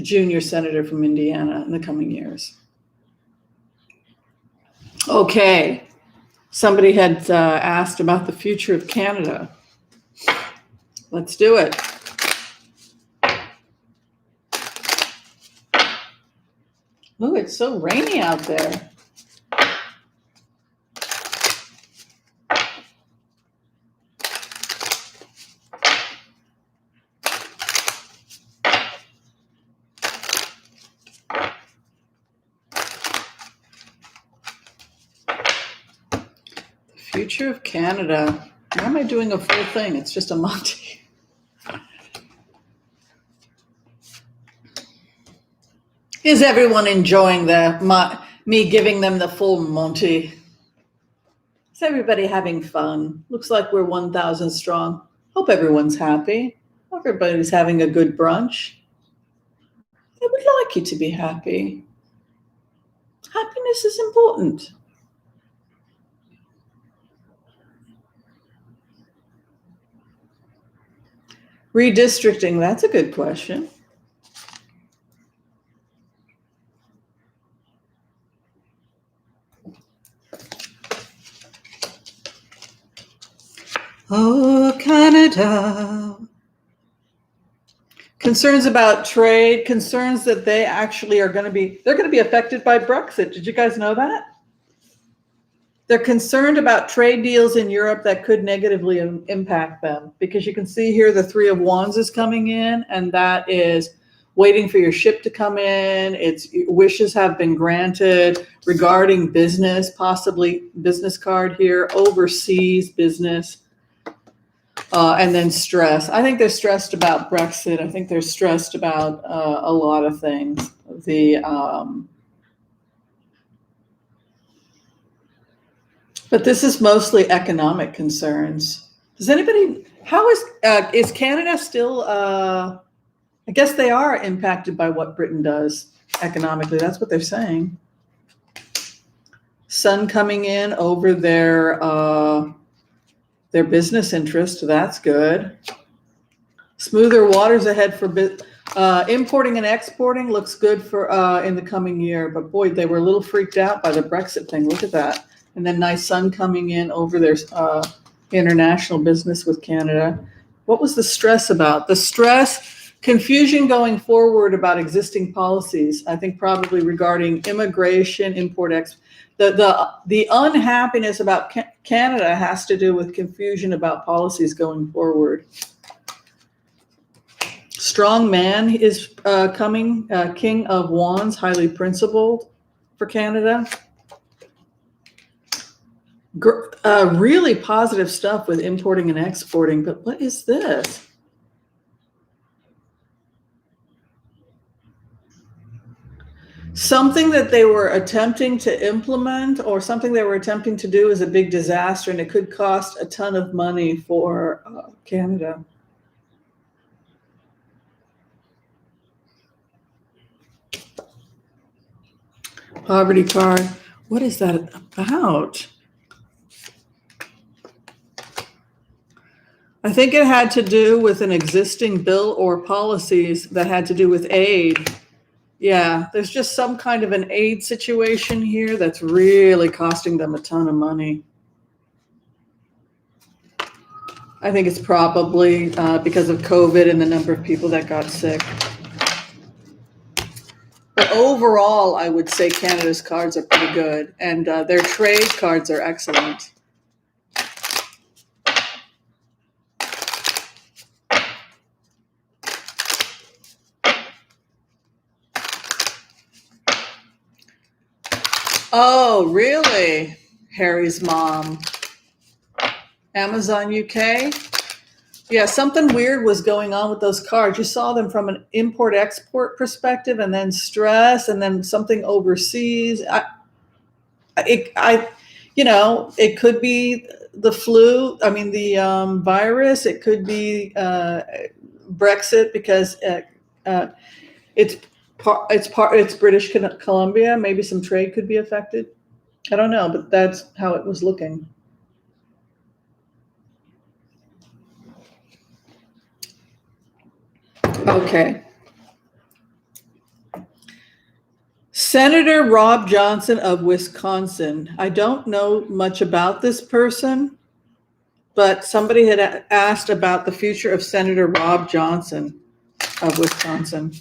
junior senator from Indiana in the coming years. Okay, somebody had asked about the future of Canada. Let's do it. Oh, it's so rainy out there. Future of Canada. Why am I doing a full thing? It's just a Monty. Is everyone enjoying me giving them the full Monty? Is everybody having fun? Looks like we're 1,000 strong. Hope everyone's happy. Hope everybody's having a good brunch. I would like you to be happy. Happiness is important. Redistricting, that's a good question. Oh, Canada. Concerns about trade, concerns that they actually are going to be affected by Brexit. Did you guys know that? They're concerned about trade deals in Europe that could negatively impact them, because you can see here the Three of Wands is coming in, and that is waiting for your ship to come in. Its wishes have been granted regarding business, possibly business card here, overseas business, and then stress. I think they're stressed about Brexit. I think they're stressed about a lot of things. But this is mostly economic concerns. Does anybody, how is Canada still, I guess they are impacted by what Britain does economically. That's what they're saying. Sun coming in over their business interest. That's good. Smoother waters ahead for importing and exporting looks good for in the coming year. But boy, they were a little freaked out by the Brexit thing. Look at that. And then nice sun coming in over their international business with Canada. What was the stress about? The stress, confusion going forward about existing policies. I think probably regarding immigration, import, export. The unhappiness about Canada has to do with confusion about policies going forward. Strong man is coming, King of Wands, highly principled for Canada. Really positive stuff with importing and exporting, but what is this? Something that they were attempting to implement or something they were attempting to do is a big disaster, and it could cost a ton of money for Canada. Poverty card. What is that about? I think it had to do with an existing bill or policies that had to do with aid. Yeah, there's just some kind of an aid situation here that's really costing them a ton of money. I think it's probably because of COVID and the number of people that got sick. But overall, I would say Canada's cards are pretty good, and their trade cards are excellent. Oh, really? Harry's mom. Amazon UK? Yeah, something weird was going on with those cards. You saw them from an import-export perspective, and then stress, and then something overseas. It could be the flu. I mean, the virus. It could be Brexit because it's British Columbia. Maybe some trade could be affected. I don't know, but that's how it was looking. Okay. Senator Rob Johnson of Wisconsin. I don't know much about this person, but somebody had asked about the future of Senator Rob Johnson of Wisconsin.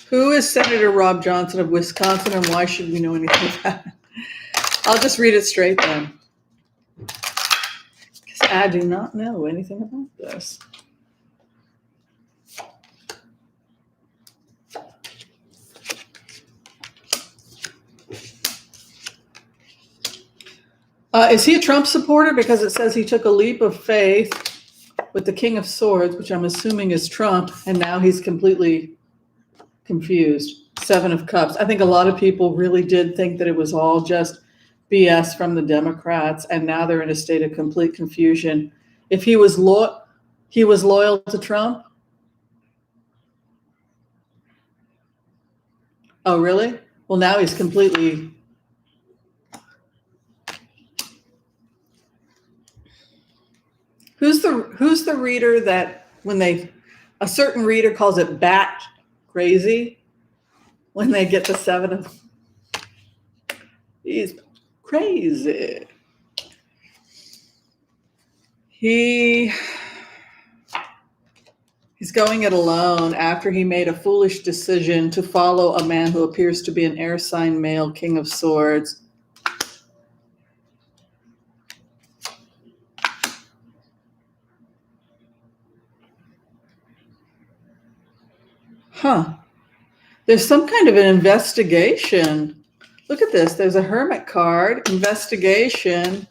Who is Senator Rob Johnson of Wisconsin, and why should we know anything about it? I'll just read it straight then, because I do not know anything about this. Is he a Trump supporter? Because it says he took a leap of faith with the King of Swords, which I'm assuming is Trump, and now he's completely confused. Seven of Cups. I think a lot of people really did think that it was all just BS from the Democrats, and now they're in a state of complete confusion. If he was loyal to Trump. Oh, really? Well, now he's completely. Who's the reader that a certain reader calls it bat crazy when they get the seven of? He's crazy. He's going it alone after he made a foolish decision to follow a man who appears to be an air sign male, King of Swords. Huh. There's some kind of an investigation. Look at this. There's a Hermit card, investigation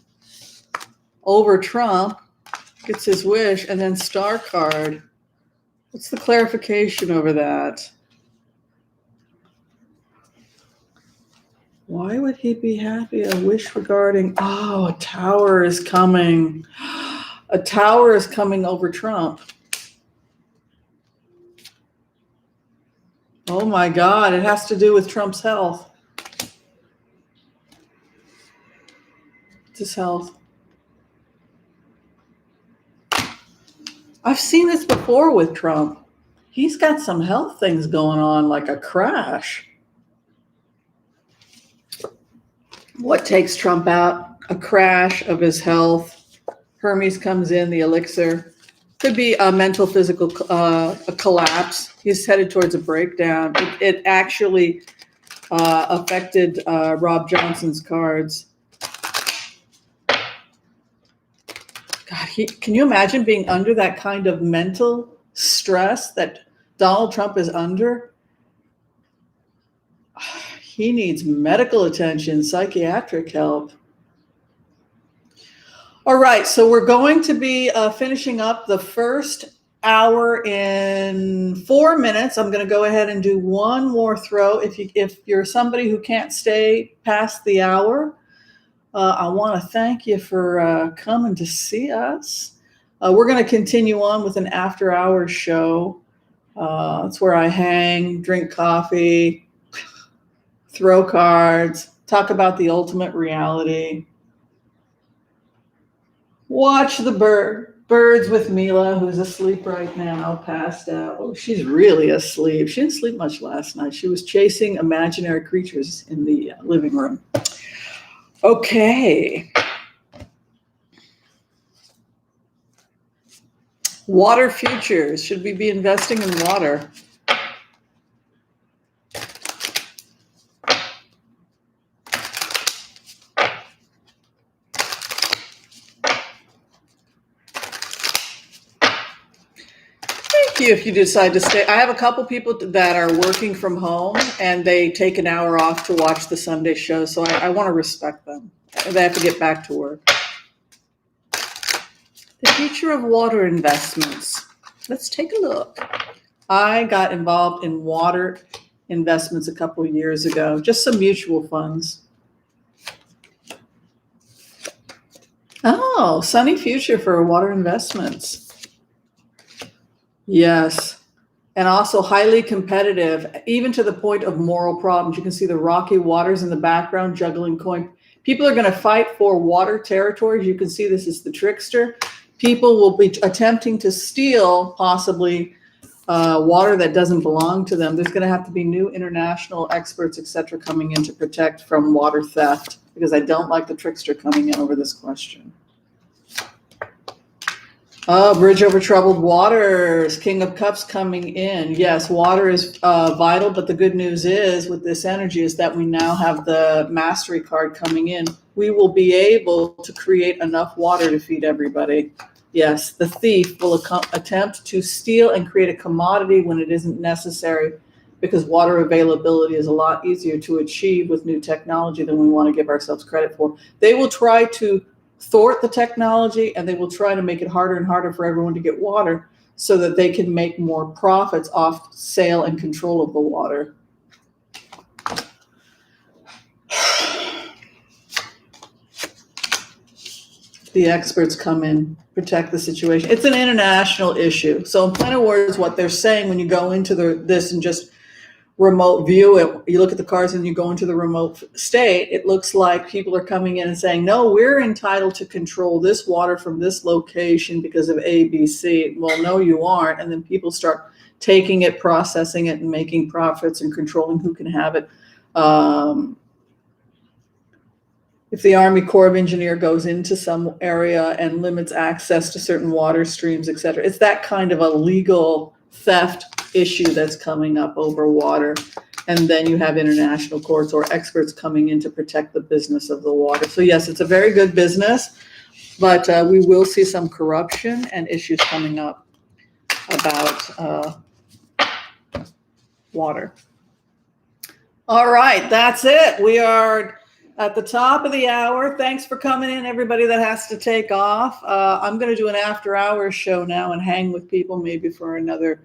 over Trump, gets his wish, and then Star card. What's the clarification over that? Why would he be happy? A wish regarding, a tower is coming. A tower is coming over Trump. Oh my God, it has to do with Trump's health. It's his health. I've seen this before with Trump. He's got some health things going on, like a crash. What takes Trump out? A crash of his health. Hermes comes in, the elixir. Could be a mental, physical a collapse. He's headed towards a breakdown. It actually affected Rob Johnson's cards. God, can you imagine being under that kind of mental stress that Donald Trump is under? He needs medical attention, psychiatric help. All right, so we're going to be finishing up the first hour in 4 minutes. I'm going to go ahead and do one more throw. If you're somebody who can't stay past the hour, I want to thank you for coming to see us. We're going to continue on with an after-hours show. It's where I hang, drink coffee, throw cards, talk about the ultimate reality. Watch the birds with Mila, who's asleep right now, passed out. Oh, she's really asleep. She didn't sleep much last night. She was chasing imaginary creatures in the living room. Okay. Water futures. Should we be investing in water? If you decide to stay. I have a couple people that are working from home and they take an hour off to watch the Sunday show, so I want to respect them. They have to get back to work. The future of water investments. Let's take a look. I got involved in water investments a couple of years ago, just some mutual funds. Oh, sunny future for water investments. Yes, and also highly competitive, even to the point of moral problems. You can see the rocky waters in the background, juggling coin. People are going to fight for water territories. You can see this is the trickster. People will be attempting to steal possibly water that doesn't belong to them. There's going to have to be new international experts, etc., coming in to protect from water theft, because I don't like the trickster coming in over this question. Oh, bridge over troubled waters. King of Cups coming in. Yes, water is vital, but the good news is with this energy is that we now have the mastery card coming in. We will be able to create enough water to feed everybody. Yes, the thief will attempt to steal and create a commodity when it isn't necessary, because water availability is a lot easier to achieve with new technology than we want to give ourselves credit for. They will try to thwart the technology, and they will try to make it harder and harder for everyone to get water so that they can make more profits off sale and control of the water. The experts come in, protect the situation. It's an international issue. So in plain words, what they're saying when you go into this and just remote view it, you look at the cards and you go into the remote state, it looks like people are coming in and saying, no, we're entitled to control this water from this location because of A, B, C. Well, no, you aren't. And then people start taking it, processing it, and making profits and controlling who can have it. If the Army Corps of Engineer goes into some area and limits access to certain water streams, et cetera, it's that kind of a legal theft issue that's coming up over water. And then you have international courts or experts coming in to protect the business of the water. So yes, it's a very good business, but we will see some corruption and issues coming up about water. All right, that's it. We are at the top of the hour. Thanks for coming in, everybody that has to take off. I'm going to do an after hours show now and hang with people maybe for another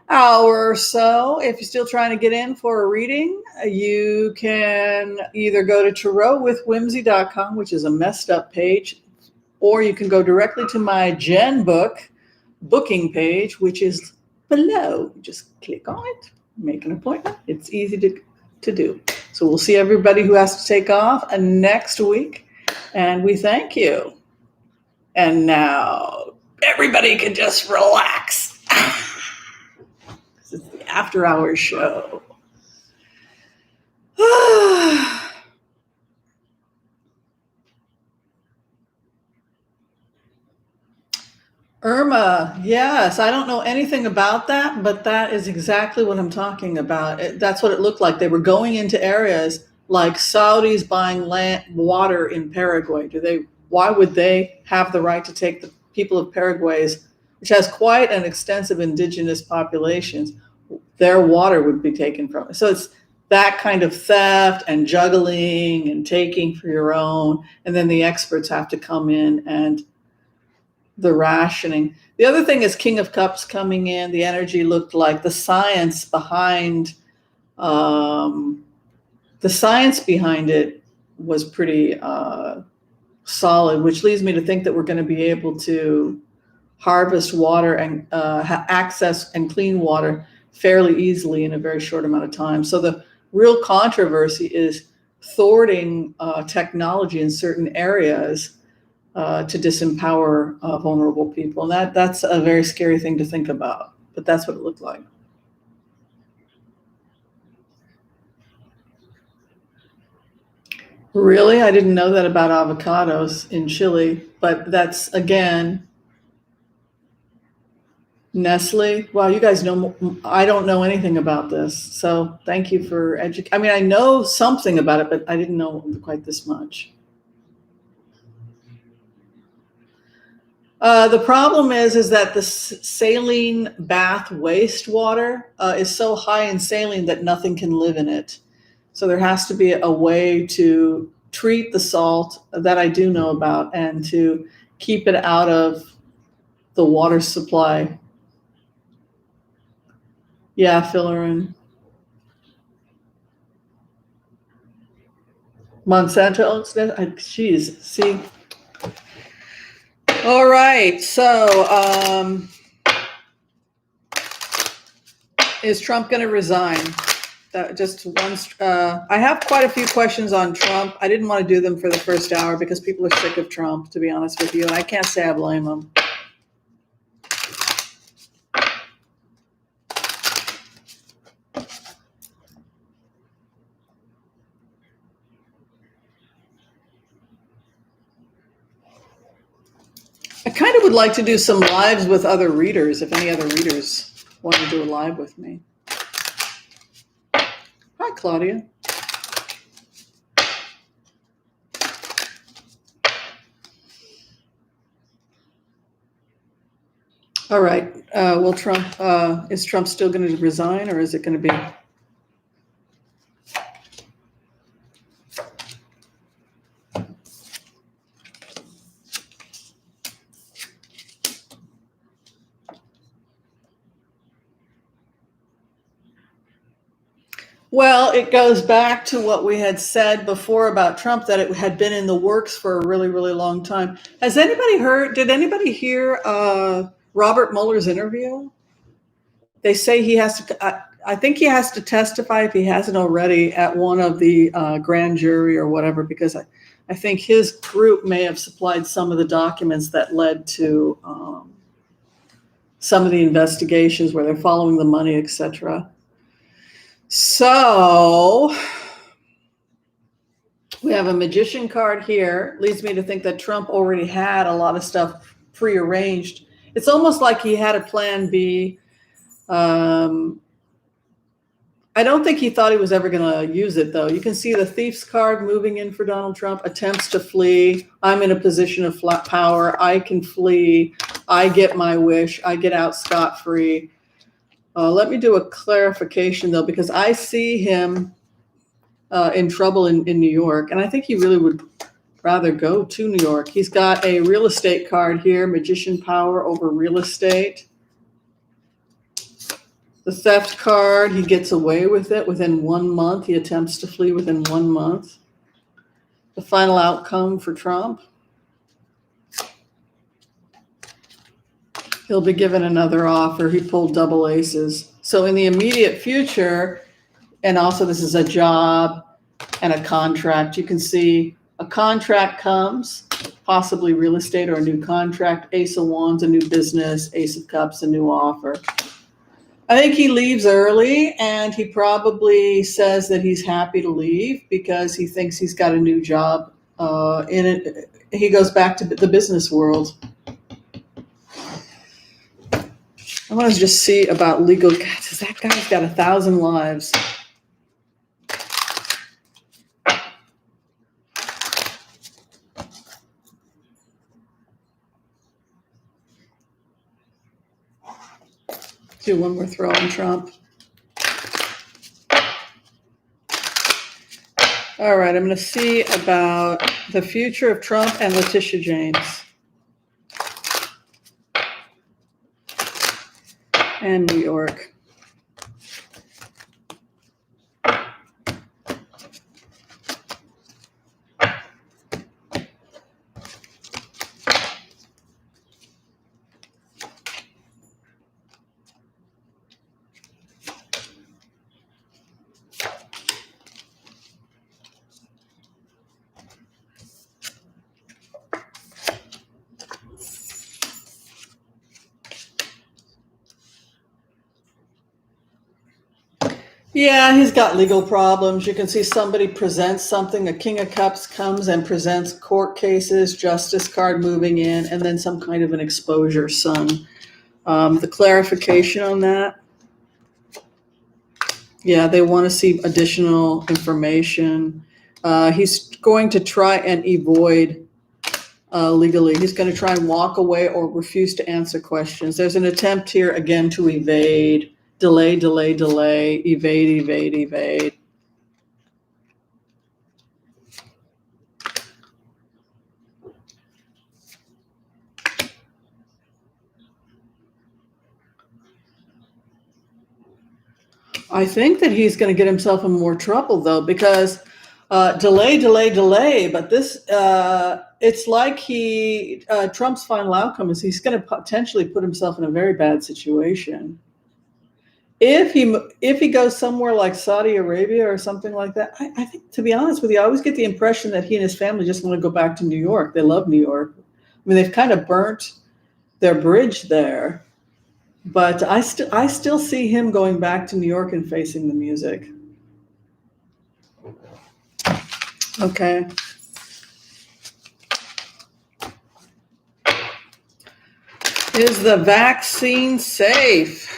hour or so. If you're still trying to get in for a reading, you can either go to tarotwithwhimsy.com, which is a messed up page, or you can go directly to my Gen book booking page, which is below. Just click on it, make an appointment. It's easy to do. So we'll see everybody who has to take off next week, and we thank you. And now everybody can just relax. This is the after hours show. Irma, yes, I don't know anything about that, but that is exactly what I'm talking about. That's what it looked like. They were going into areas like Saudis buying water in Paraguay. Why would they have the right to take the people of Paraguay's, which has quite an extensive indigenous populations, their water would be taken from it. So it's that kind of theft and juggling and taking for your own. And then the experts have to come in and the rationing. The other thing is King of Cups coming in. The energy looked like the science behind it was pretty solid, which leads me to think that we're going to be able to harvest water and access and clean water fairly easily in a very short amount of time. So the real controversy is thwarting technology in certain areas to disempower vulnerable people. And that's a very scary thing to think about, but that's what it looked like. Really? I didn't know that about avocados in Chile, but that's, again, Nestle. Wow, you guys know, I don't know anything about this. So thank you for I mean, I know something about it, but I didn't know quite this much. The problem is that the saline bath wastewater is so high in saline that nothing can live in it. So there has to be a way to treat the salt that I do know about and to keep it out of the water supply. Yeah, Fillerin. Monsanto, geez, see. All right, so is Trump going to resign? Just one. I have quite a few questions on Trump. I didn't want to do them for the first hour because people are sick of Trump, to be honest with you, and I can't say I blame them. I kind of would like to do some lives with other readers, if any other readers want to do a live with me. Hi, Claudia. All right. Will Trump, is Trump still going to resign, or is it going to be? Well, it goes back to what we had said before about Trump, that it had been in the works for a really, really long time. Has anybody did anybody hear Robert Mueller's interview? They say he has to, I think he has to testify, if he hasn't already, at one of the grand jury or whatever, because I think his group may have supplied some of the documents that led to some of the investigations where they're following the money, etc. So we have a magician card here. Leads me to think that Trump already had a lot of stuff prearranged. It's almost like he had a plan B. I don't think he thought he was ever going to use it, though. You can see the thief's card moving in for Donald Trump, attempts to flee. I'm in a position of flat power. I can flee. I get my wish. I get out scot-free. Let me do a clarification, though, because I see him in trouble in New York, and I think he really would rather go to New York. He's got a real estate card here, magician power over real estate. The theft card, he gets away with it within 1 month. He attempts to flee within 1 month. The final outcome for Trump. He'll be given another offer. He pulled double aces. So in the immediate future, and also this is a job and a contract, you can see a contract comes, possibly real estate or a new contract, Ace of Wands, a new business, Ace of Cups, a new offer. I think he leaves early, and he probably says that he's happy to leave because he thinks he's got a new job in it. He goes back to the business world. I want to just see about legal. God, that guy's got 1,000 lives. Do one more throw on Trump. All right, I'm going to see about the future of Trump and Letitia James. And New York. Yeah, he's got legal problems. You can see somebody presents something. A King of Cups comes and presents court cases, justice card moving in, and then some kind of an exposure, son. The clarification on that. Yeah, they want to see additional information. He's going to try and avoid legally. He's going to try and walk away or refuse to answer questions. There's an attempt here again to evade. Delay, evade. I think that he's going to get himself in more trouble, though, because delay. But this, it's like Trump's final outcome is he's going to potentially put himself in a very bad situation. If he goes somewhere like Saudi Arabia or something like that, I think, to be honest with you, I always get the impression that he and his family just want to go back to New York. They love New York. I mean, they've kind of burnt their bridge there, but I still see him going back to New York and facing the music. Okay. Is the vaccine safe?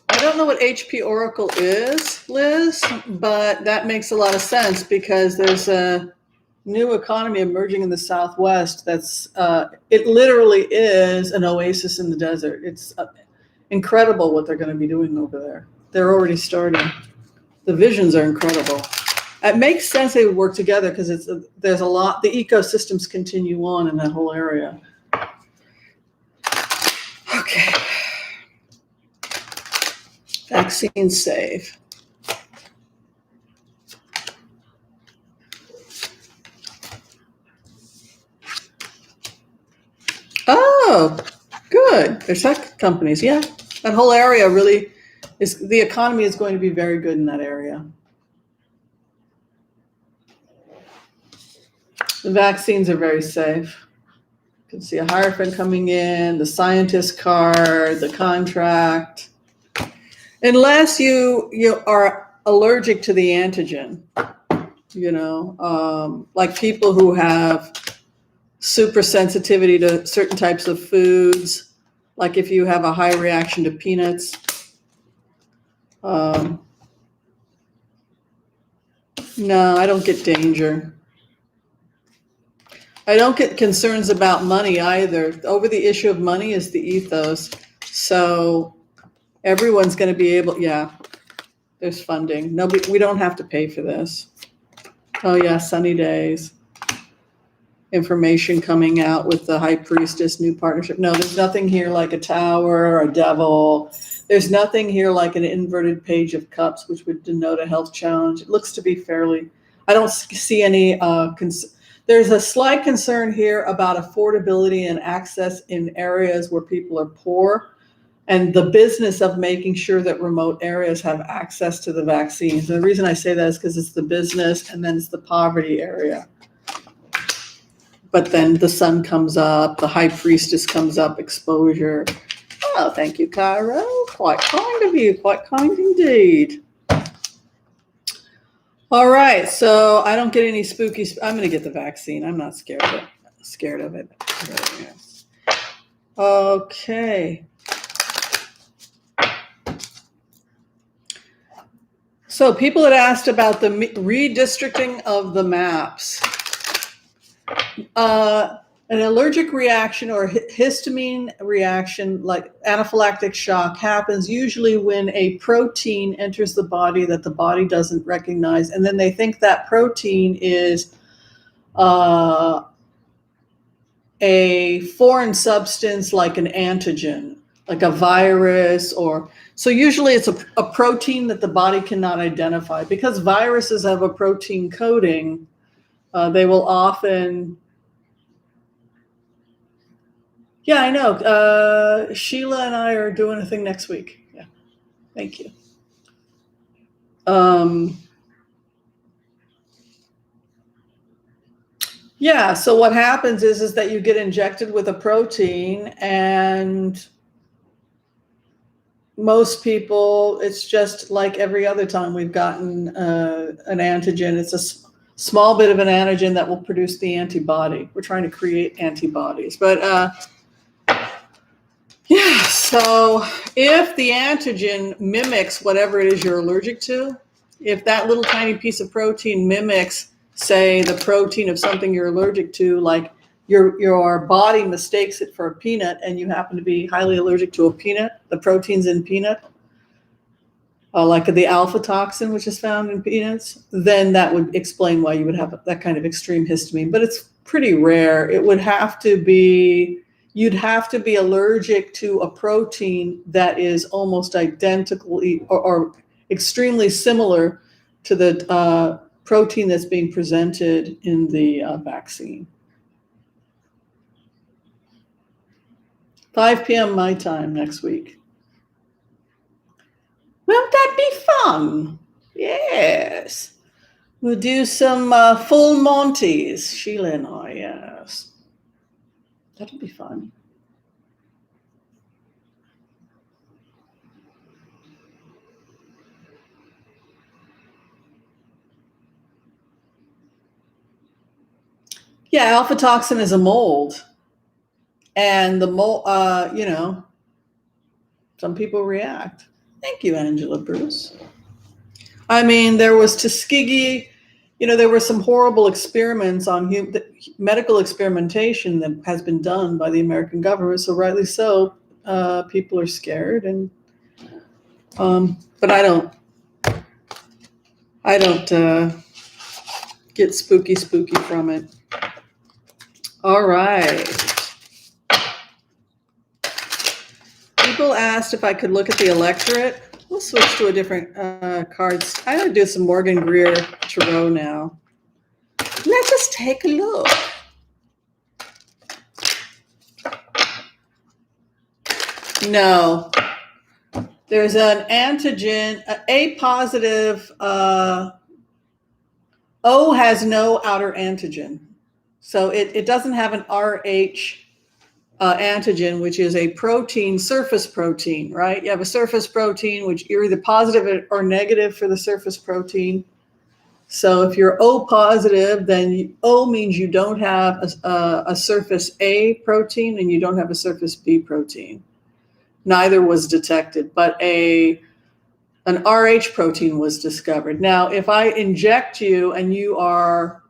I don't know what HP Oracle is, Liz, but that makes a lot of sense because there's a new economy emerging in the Southwest that's, it literally is an oasis in the desert. It's incredible what they're going to be doing over there. They're already starting. The visions are incredible. It makes sense they would work together because there's a lot, the ecosystems continue on in that whole area. Okay. Vaccine safe. Oh, good. There's tech companies. Yeah. That whole area really is, the economy is going to be very good in that area. The vaccines are very safe. You can see a Hierophant coming in, the scientist card, the contract. Unless you are allergic to the antigen, like people who have super sensitivity to certain types of foods, like if you have a high reaction to peanuts. No, I don't get danger. I don't get concerns about money either. Over the issue of money is the ethos. So everyone's going to be able, yeah. There's funding. Nobody, we don't have to pay for this. Oh yeah, sunny days. Information coming out with the High Priestess new partnership. No, there's nothing here like a tower or a devil. There's nothing here like an inverted page of cups, which would denote a health challenge. It looks to be fairly, I don't see any, there's a slight concern here about affordability and access in areas where people are poor, and the business of making sure that remote areas have access to the vaccines. And the reason I say that is because it's the business and then it's the poverty area. But then the sun comes up, the High Priestess comes up, exposure. Oh, thank you, Cairo. Quite kind of you, quite kind indeed. All right, so I don't get any spooky. I'm going to get the vaccine. I'm not scared of it. Okay. So people had asked about the redistricting of the maps. An allergic reaction or histamine reaction, like anaphylactic shock, happens usually when a protein enters the body that the body doesn't recognize, and then they think that protein is a foreign substance like an antigen, like a virus, or so usually it's a protein that the body cannot identify. Because viruses have a protein coding, they will often. Yeah, I know. Sheila and I are doing a thing next week. Yeah, thank you. Yeah, so what happens is that you get injected with a protein, and most people, it's just like every other time we've gotten an antigen. It's a small bit of an antigen that will produce the antibody. We're trying to create antibodies. But yeah, so if the antigen mimics whatever it is you're allergic to, if that little tiny piece of protein mimics, say, the protein of something you're allergic to, like your body mistakes it for a peanut and you happen to be highly allergic to a peanut, the protein's in peanut, like the alpha toxin, which is found in peanuts, then that would explain why you would have that kind of extreme histamine. But it's pretty rare. It would have to be, you'd have to be allergic to a protein that is almost identical or extremely similar to the protein that's being presented in the vaccine. 5 p.m. my time next week. Won't that be fun? Yes. We'll do some full Monties, Sheila and I, yes. That'll be fun. Yeah, alpha toxin is a mold. And the mold, some people react. Thank you, Angela Bruce. I mean, there was Tuskegee, there were some horrible experiments on medical experimentation that has been done by the American government. So rightly so, people are scared. And but I don't get spooky from it. All right. People asked if I could look at the electorate. We'll switch to a different cards. I'm going to do some Morgan Greer Tarot now. Let us take a look. No. There's an antigen, A positive. O has no outer antigen. So it doesn't have an RH antigen, which is a protein, surface protein, right? You have a surface protein, which you're either positive or negative for the surface protein. So if you're O positive, then O means you don't have a surface A protein and you don't have a surface B protein. Neither was detected, but an RH protein was discovered. Now, if I inject you and you are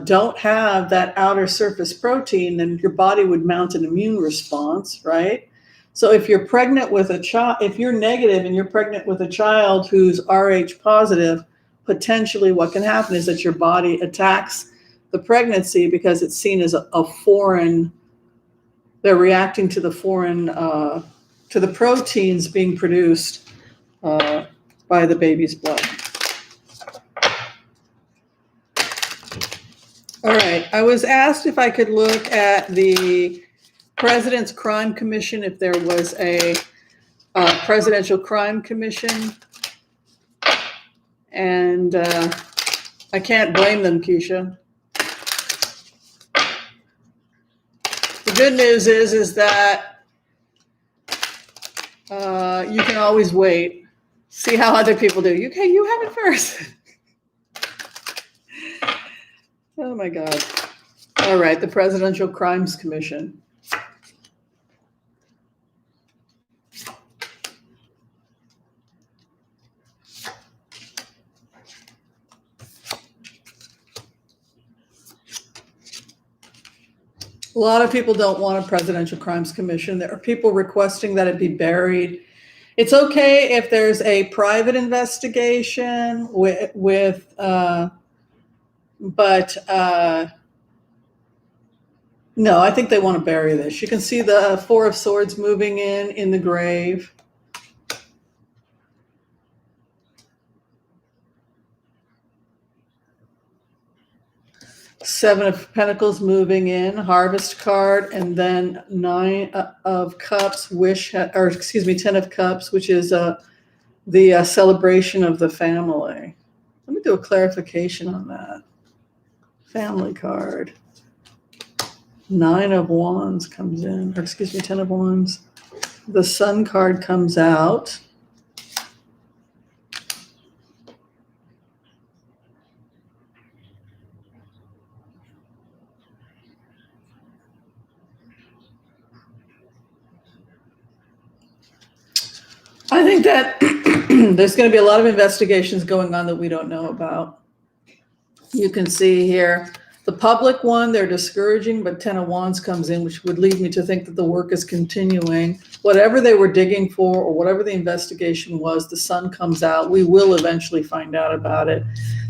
don't have that outer surface protein, then your body would mount an immune response, right? So if you're pregnant with a child, if you're negative and you're pregnant with a child who's Rh positive, potentially what can happen is that your body attacks the pregnancy because it's seen as a foreign. They're reacting to the foreign, to the proteins being produced by the baby's blood. All right, I was asked if I could look at the President's Crime Commission, if there was a Presidential Crime Commission. And I can't blame them, Keisha. The good news is that you can always wait. See how other people do. Okay, you have it first. Oh my God. All right, the Presidential Crimes Commission. A lot of people don't want a Presidential Crimes Commission. There are people requesting that it be buried. It's okay if there's a private investigation but no, I think they want to bury this. You can see the Four of Swords moving in the grave. Seven of Pentacles moving in, Harvest card, and then Nine of Cups, 10 of Cups, which is the celebration of the family. Let me do a clarification on that. Family card. Nine of Wands comes in, 10 of Wands. The Sun card comes out. I think that there's going to be a lot of investigations going on that we don't know about. You can see here the public one, they're discouraging, but 10 of Wands comes in, which would lead me to think that the work is continuing. Whatever they were digging for or whatever the investigation was, the Sun comes out. We will eventually find out about it.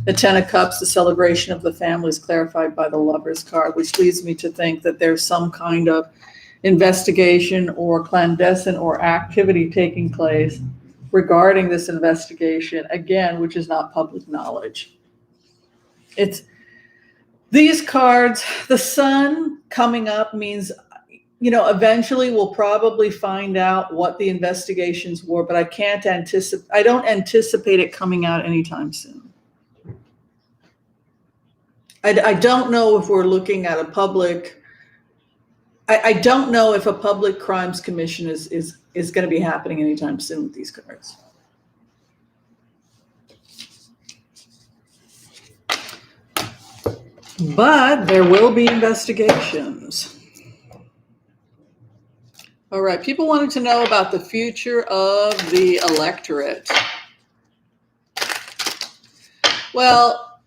The 10 of Cups, the celebration of the family, is clarified by the Lovers card, which leads me to think that there's some kind of investigation or clandestine or activity taking place regarding this investigation, again, which is not public knowledge. It's these cards, the Sun coming up means, eventually we'll probably find out what the investigations were, but I don't anticipate it coming out anytime soon. I don't know if we're looking at a public, I don't know if a public crimes commission is going to be happening anytime soon with these cards. But there will be investigations. All right, people wanted to know about the future of the electorate. Well,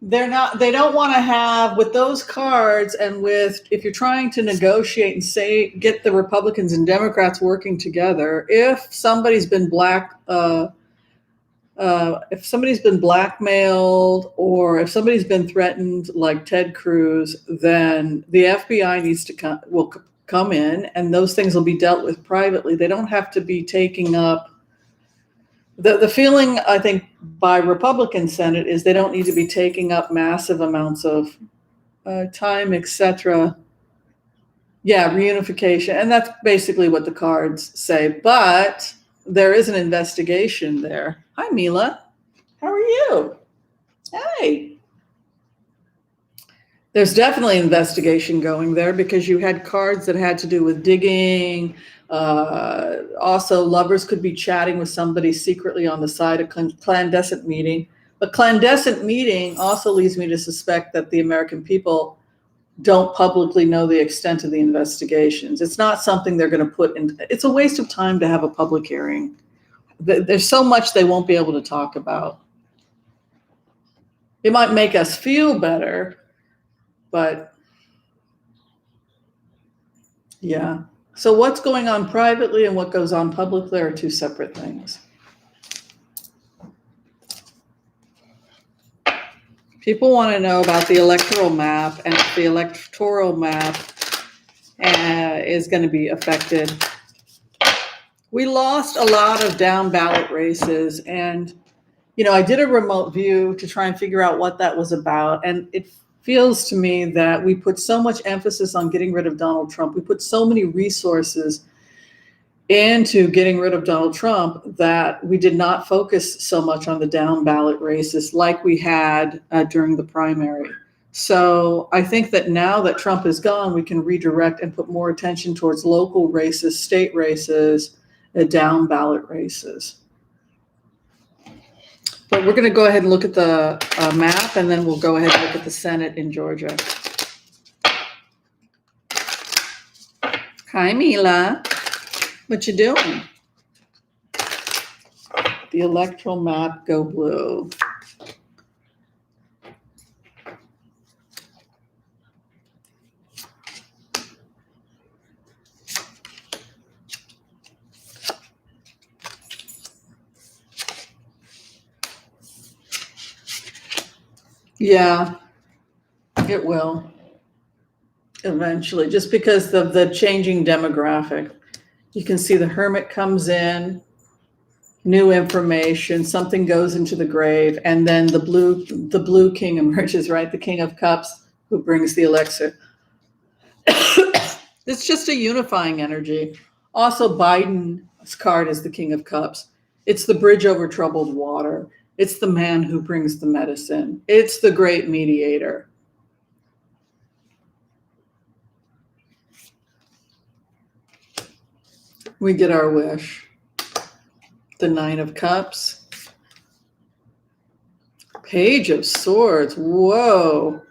they don't want to have, with those cards and if you're trying to negotiate and get the Republicans and Democrats working together, if somebody's been blackmailed, or if somebody's been threatened like Ted Cruz, then the FBI will come in and those things will be dealt with privately. They don't have to be taking up the feeling, I think, by Republican Senate is they don't need to be taking up massive amounts of time, etc. Yeah, reunification. And that's basically what the cards say. But there is an investigation there. Hi, Mila. How are you? Hey. There's definitely an investigation going there because you had cards that had to do with digging. Also, lovers could be chatting with somebody secretly on the side, a clandestine meeting. But clandestine meeting also leads me to suspect that the American people don't publicly know the extent of the investigations. It's not something they're going to put in. It's a waste of time to have a public hearing. There's so much they won't be able to talk about. It might make us feel better, but yeah. So what's going on privately and what goes on publicly are two separate things. People want to know about the electoral map, and if the electoral map is going to be affected. We lost a lot of down ballot races, and I did a remote view to try and figure out what that was about, and it feels to me that we put so much emphasis on getting rid of Donald Trump. We put so many resources into getting rid of Donald Trump that we did not focus so much on the down ballot races like we had during the primary. So I think that now that Trump is gone, we can redirect and put more attention towards local races, state races, down ballot races. But we're going to go ahead and look at the map, and then we'll go ahead and look at the Senate in Georgia. Hi, Mila. What you doing? The electoral map, go blue. Yeah, it will eventually, just because of the changing demographic. You can see the Hermit comes in, new information, something goes into the grave, and then the blue king emerges, right? The King of Cups, who brings the elixir. It's just a unifying energy. Also, Biden's card is the King of Cups. It's the bridge over troubled water. It's the man who brings the medicine. It's the great mediator. We get our wish. The Nine of Cups. Page of Swords. Whoa.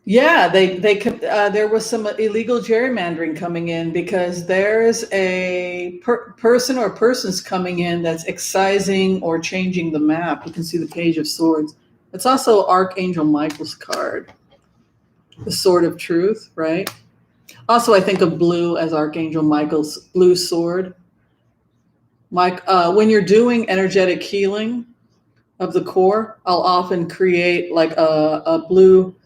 Yeah, there was some illegal gerrymandering coming in, because there's a person or persons coming in that's excising or changing the map. You can see the Page of Swords. It's also Archangel Michael's card, the Sword of Truth, right? Also, I think of blue as Archangel Michael's blue sword. When you're doing energetic healing of the core, I'll often create like a blue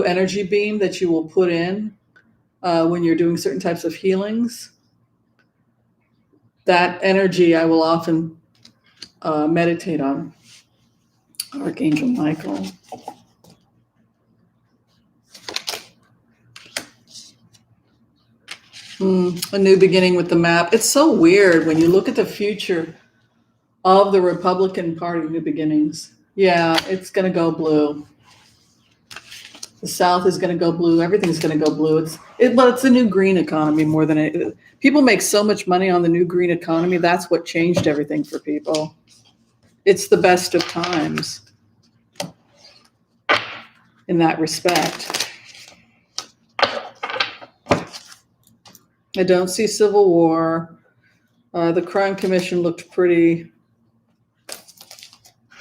energy beam that you will put in when you're doing certain types of healings. That energy I will often meditate on. Archangel Michael. A new beginning with the map. It's so weird when you look at the future of the Republican Party, new beginnings. Yeah, it's going to go blue. The South is going to go blue. Everything's going to go blue. But it's a new green economy more than it. People make so much money on the new green economy. That's what changed everything for people. It's the best of times in that respect. I don't see civil war. The Crime Commission looked pretty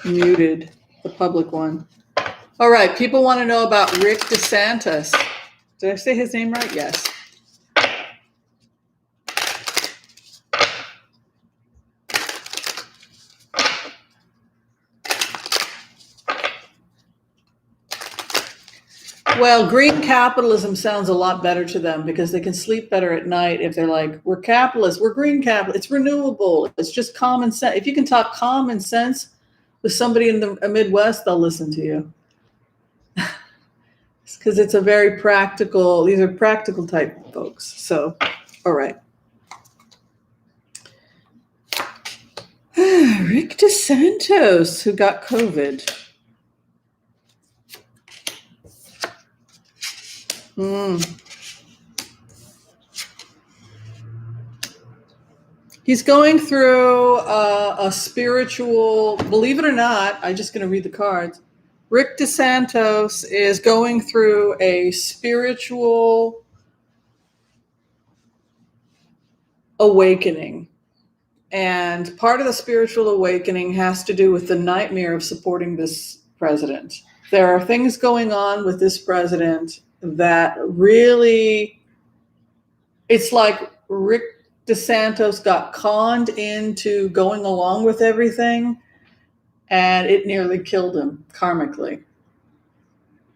muted, the public one. All right, people want to know about Rick Desantis. Did I say his name right? Yes. Well, green capitalism sounds a lot better to them, because they can sleep better at night if they're like, we're capitalists, we're green capitalists, it's renewable, it's just common sense. If you can talk common sense with somebody in the Midwest, they'll listen to you. Because it's a very practical, these are practical type folks. So, all right. Rick Desantis, who got COVID. He's going through a spiritual, believe it or not, I'm just going to read the cards. Rick Desantis is going through a spiritual awakening. And part of the spiritual awakening has to do with the nightmare of supporting this president. There are things going on with this president that really, it's like Rick DeSantis got conned into going along with everything, and it nearly killed him karmically.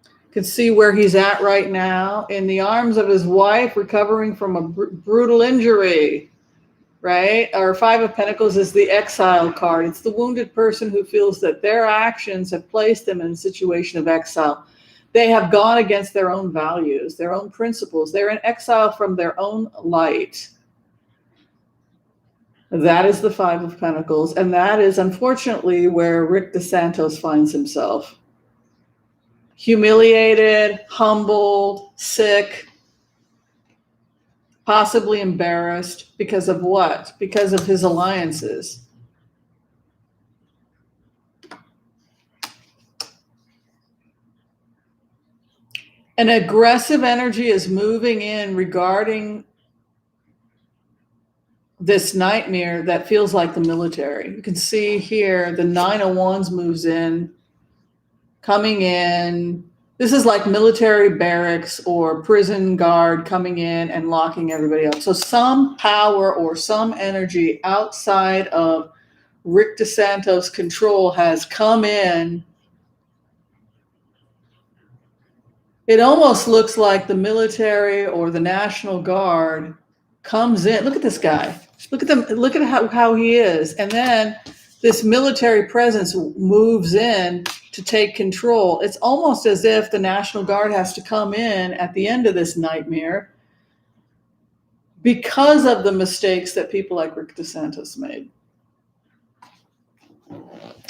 You can see where he's at right now, in the arms of his wife, recovering from a brutal injury, right? Our Five of Pentacles is the exile card. It's the wounded person who feels that their actions have placed them in a situation of exile. They have gone against their own values, their own principles. They're in exile from their own light. That is the Five of Pentacles, and that is unfortunately where Rick DeSantis finds himself. Humiliated, humbled, sick, possibly embarrassed because of what? Because of his alliances. An aggressive energy is moving in regarding this nightmare that feels like the military. You can see here the Nine of Wands moves in, coming in. This is like military barracks or prison guard coming in and locking everybody up. So some power or some energy outside of Rick DeSantis' control has come in. It almost looks like the military or the National Guard comes in. Look at this guy. Look at them. Look at how he is. And then this military presence moves in to take control. It's almost as if the National Guard has to come in at the end of this nightmare because of the mistakes that people like Rick DeSantis made.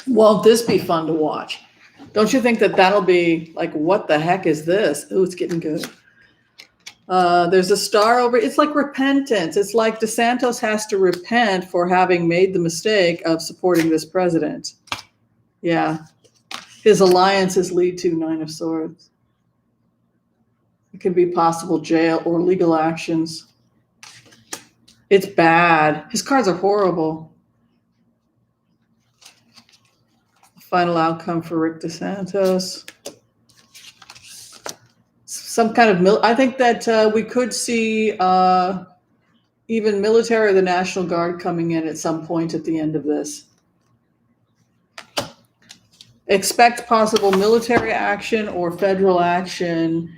Won't this be fun to watch? Don't you think that that'll be like, what the heck is this? Oh, it's getting good. There's a star over. It's like repentance. It's like DeSantis has to repent for having made the mistake of supporting this president. Yeah. His alliances lead to Nine of Swords. It could be possible jail or legal actions. It's bad. His cards are horrible. Final outcome for Rick DeSantis. Some kind of I think that we could see even military or the National Guard coming in at some point at the end of this. Expect possible military action or federal action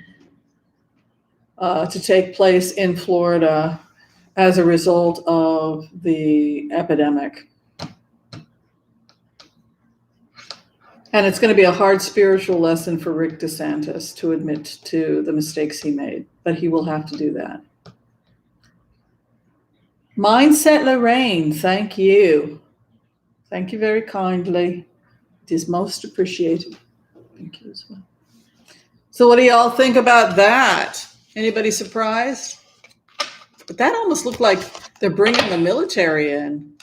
to take place in Florida as a result of the epidemic. And it's going to be a hard spiritual lesson for Rick DeSantis to admit to the mistakes he made, but he will have to do that. Mindset Lorraine, thank you. Thank you very kindly. It is most appreciated. Thank you as well. So what do y'all think about that? Anybody surprised? But that almost looked like they're bringing the military in.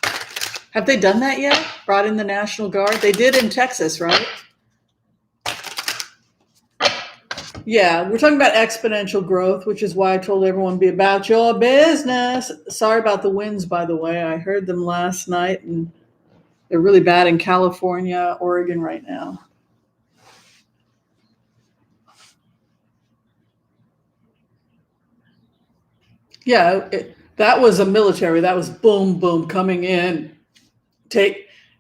Have they done that yet? Brought in the National Guard? They did in Texas, right? Yeah, we're talking about exponential growth, which is why I told everyone be about your business. Sorry about the winds, by the way. I heard them last night, and they're really bad in California, Oregon right now. Yeah, that was a military. That was boom, boom, coming in.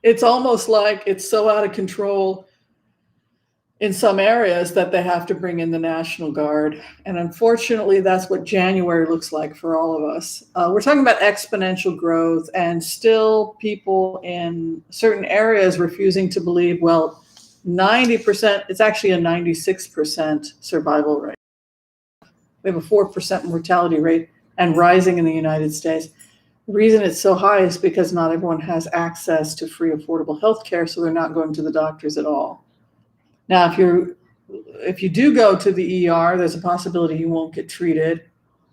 It's almost like it's so out of control in some areas that they have to bring in the National Guard. And unfortunately, that's what January looks like for all of us. We're talking about exponential growth, and still people in certain areas refusing to believe, well, 90%, it's actually a 96% survival rate. We have a 4% mortality rate and rising in the United States. The reason it's so high is because not everyone has access to free, affordable health care, so they're not going to the doctors at all. Now, if you do go to the ER, there's a possibility you won't get treated,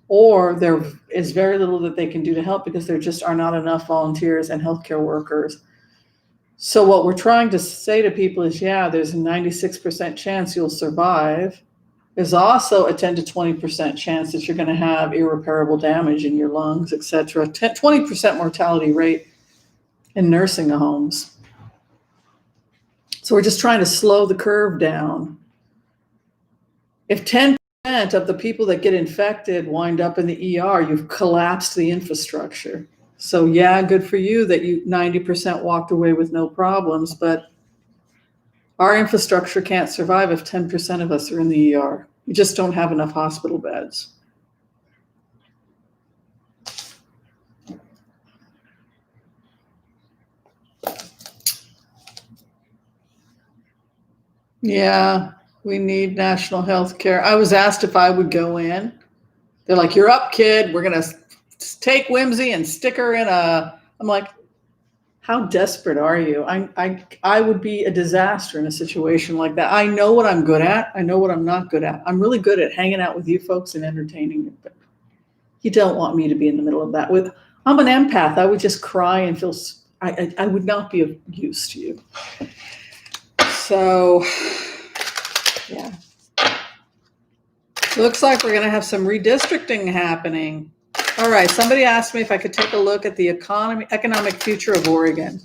or there is very little that they can do to help because there just are not enough volunteers and healthcare workers. So what we're trying to say to people is, yeah, there's a 96% chance you'll survive. There's also a 10 to 20% chance that you're going to have irreparable damage in your lungs, et cetera. 20% mortality rate in nursing homes. So we're just trying to slow the curve down. If 10% 90% of the people that get infected wind up in the ER. You've collapsed the infrastructure. So yeah, good for you that you 90% walked away with no problems, but our infrastructure can't survive if 10% of us are in the ER. We just don't have enough hospital beds. Yeah, we need national health care. I was asked if I would go in. They're like, you're up, kid. We're going to take Whimsy and stick her in a... I'm like, how desperate are you? I would be a disaster in a situation like that. I know what I'm good at. I know what I'm not good at. I'm really good at hanging out with you folks and entertaining you, but you don't want me to be in the middle of that. I'm an empath. I would just cry and feel... I would not be of use to you. So, yeah. Looks like we're going to have some redistricting happening. All right, somebody asked me if I could take a look at the economic future of Oregon.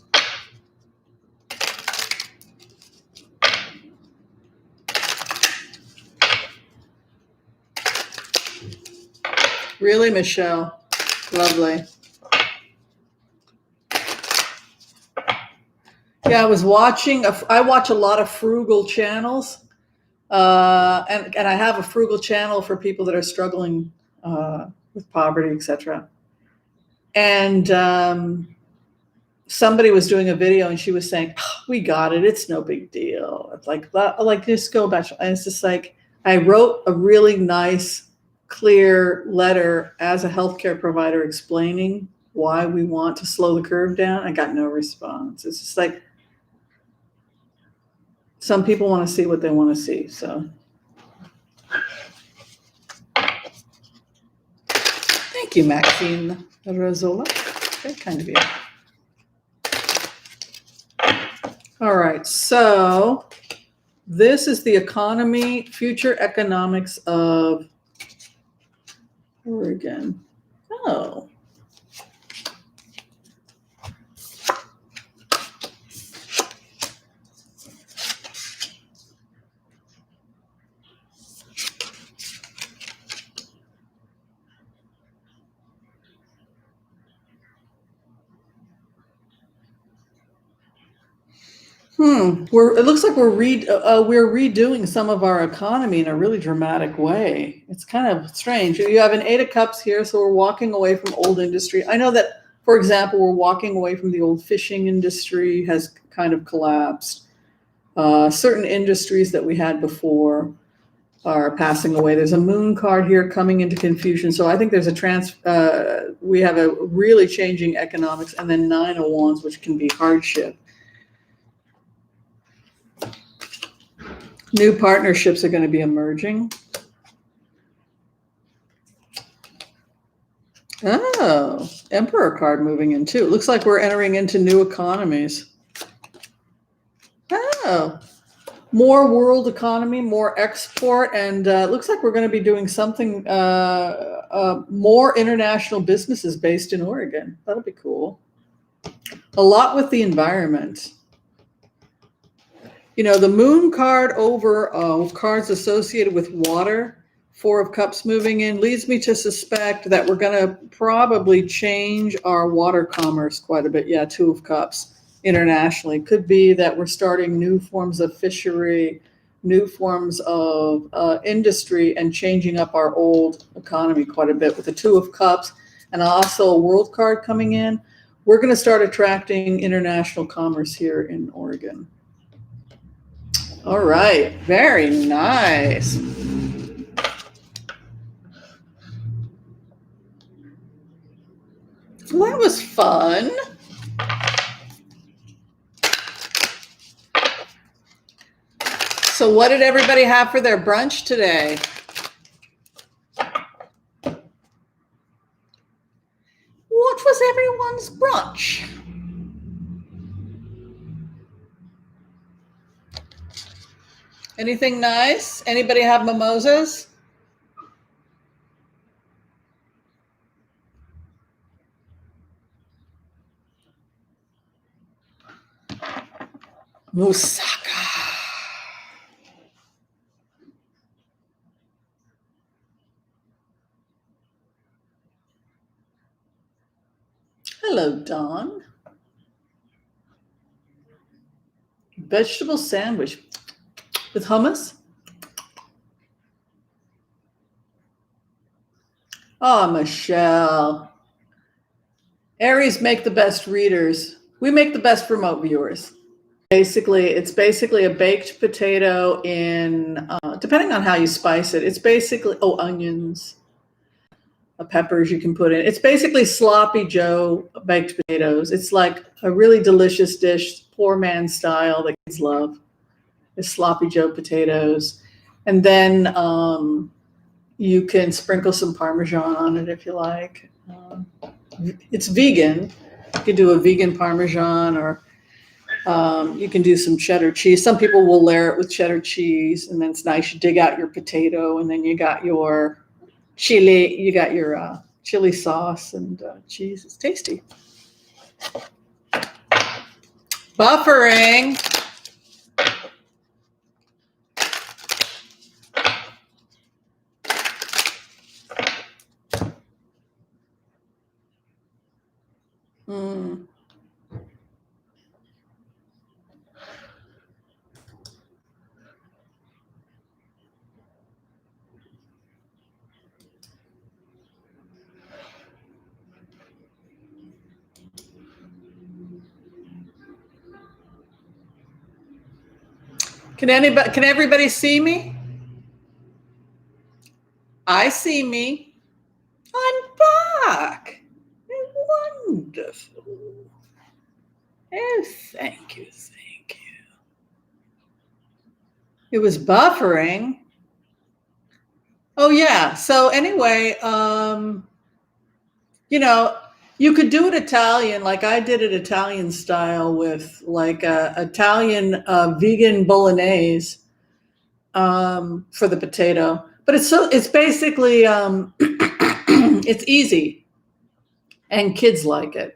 Really, Michelle? Lovely. Yeah, I was watching, I watch a lot of frugal channels, and I have a frugal channel for people that are struggling with poverty, etc. And somebody was doing a video and she was saying, oh, we got it. It's no big deal. It's like just go back. And it's just like, I wrote a really nice, clear letter as a healthcare provider explaining why we want to slow the curve down. I got no response. It's just like, some people want to see what they want to see. So thank you, Maxine Rozola. Very kind of you. All right, so this is the economy, future economics of Oregon. Oh. It looks like we're redoing some of our economy in a really dramatic way. It's kind of strange. You have an 8 of Cups here, so we're walking away from old industry. I know that, for example, we're walking away from the old fishing industry has kind of collapsed. Certain industries that we had before are passing away. There's a moon card here coming into confusion. So I think there's we have a really changing economics, and then 9 of Wands, which can be hardship. New partnerships are going to be emerging. Oh, Emperor card moving in too. It looks like we're entering into new economies. Oh, more world economy, more export, and it looks like we're going to be doing something, more international businesses based in Oregon. That'll be cool. A lot with the environment. You know, the moon card over cards associated with water, 4 of Cups moving in, leads me to suspect that we're going to probably change our water commerce quite a bit. Yeah, 2 of Cups internationally. Could be that we're starting new forms of fishery, new forms of industry, and changing up our old economy quite a bit with the 2 of Cups and also a world card coming in. We're going to start attracting international commerce here in Oregon. All right, very nice. Well, that was fun. So what did everybody have for their brunch today? What was everyone's brunch? Anything nice? Anybody have mimosas? Moussaka. Hello, Dawn. Vegetable sandwich with hummus. Oh, Michelle. Aries make the best readers. We make the best remote viewers. It's basically a baked potato in, depending on how you spice it, it's basically, onions, peppers you can put in. It's basically sloppy Joe baked potatoes. It's like a really delicious dish, poor man style that kids love. It's sloppy Joe potatoes. And then you can sprinkle some Parmesan on it if you like. It's vegan. You can do a vegan Parmesan, or you can do some cheddar cheese. Some people will layer it with cheddar cheese, and then it's nice. You dig out your potato, and then you got your chili. You got your chili sauce and cheese. It's tasty. Buffering. Mm. Can everybody see me? I see me. I'm back. Wonderful. Oh, thank you. It was buffering. Oh yeah. So anyway, you could do it Italian, like I did it Italian style with like a Italian vegan bolognese for the potato. But it's basically it's easy, and kids like it.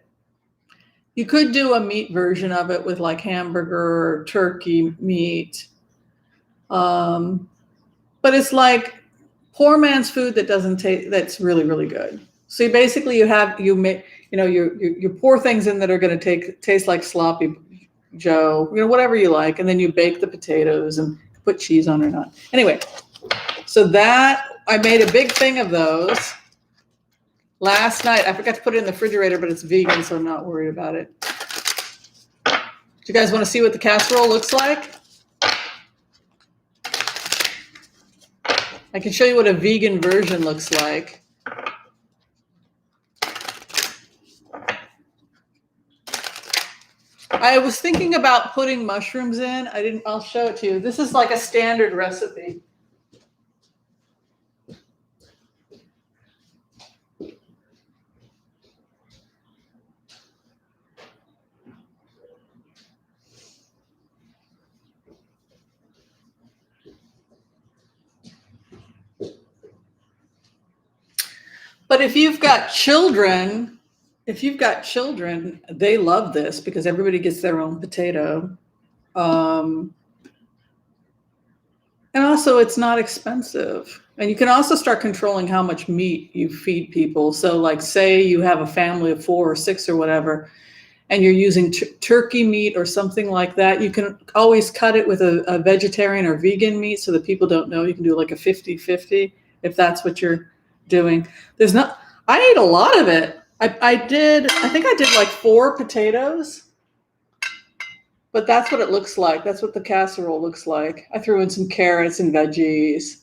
You could do a meat version of it with like hamburger or turkey meat. But it's like poor man's food that doesn't taste, that's really, really good. So you pour things in that are going to taste like sloppy Joe, whatever you like. And then you bake the potatoes and put cheese on or not. Anyway, so that I made a big thing of those last night. I forgot to put it in the refrigerator, but it's vegan, so I'm not worried about it. Do you guys want to see what the casserole looks like? I can show you what a vegan version looks like. I was thinking about putting mushrooms in. I'll show it to you. This is like a standard recipe. But if you've got children, they love this because everybody gets their own potato. And also it's not expensive. And you can also start controlling how much meat you feed people. So like say you have a family of 4 or 6 or whatever, and you're using turkey meat or something like that, you can always cut it with a vegetarian or vegan meat so that people don't know. You can do like a 50-50 if that's what you're doing. I ate a lot of it. I think I did like 4 potatoes, but that's what it looks like. That's what the casserole looks like. I threw in some carrots and veggies.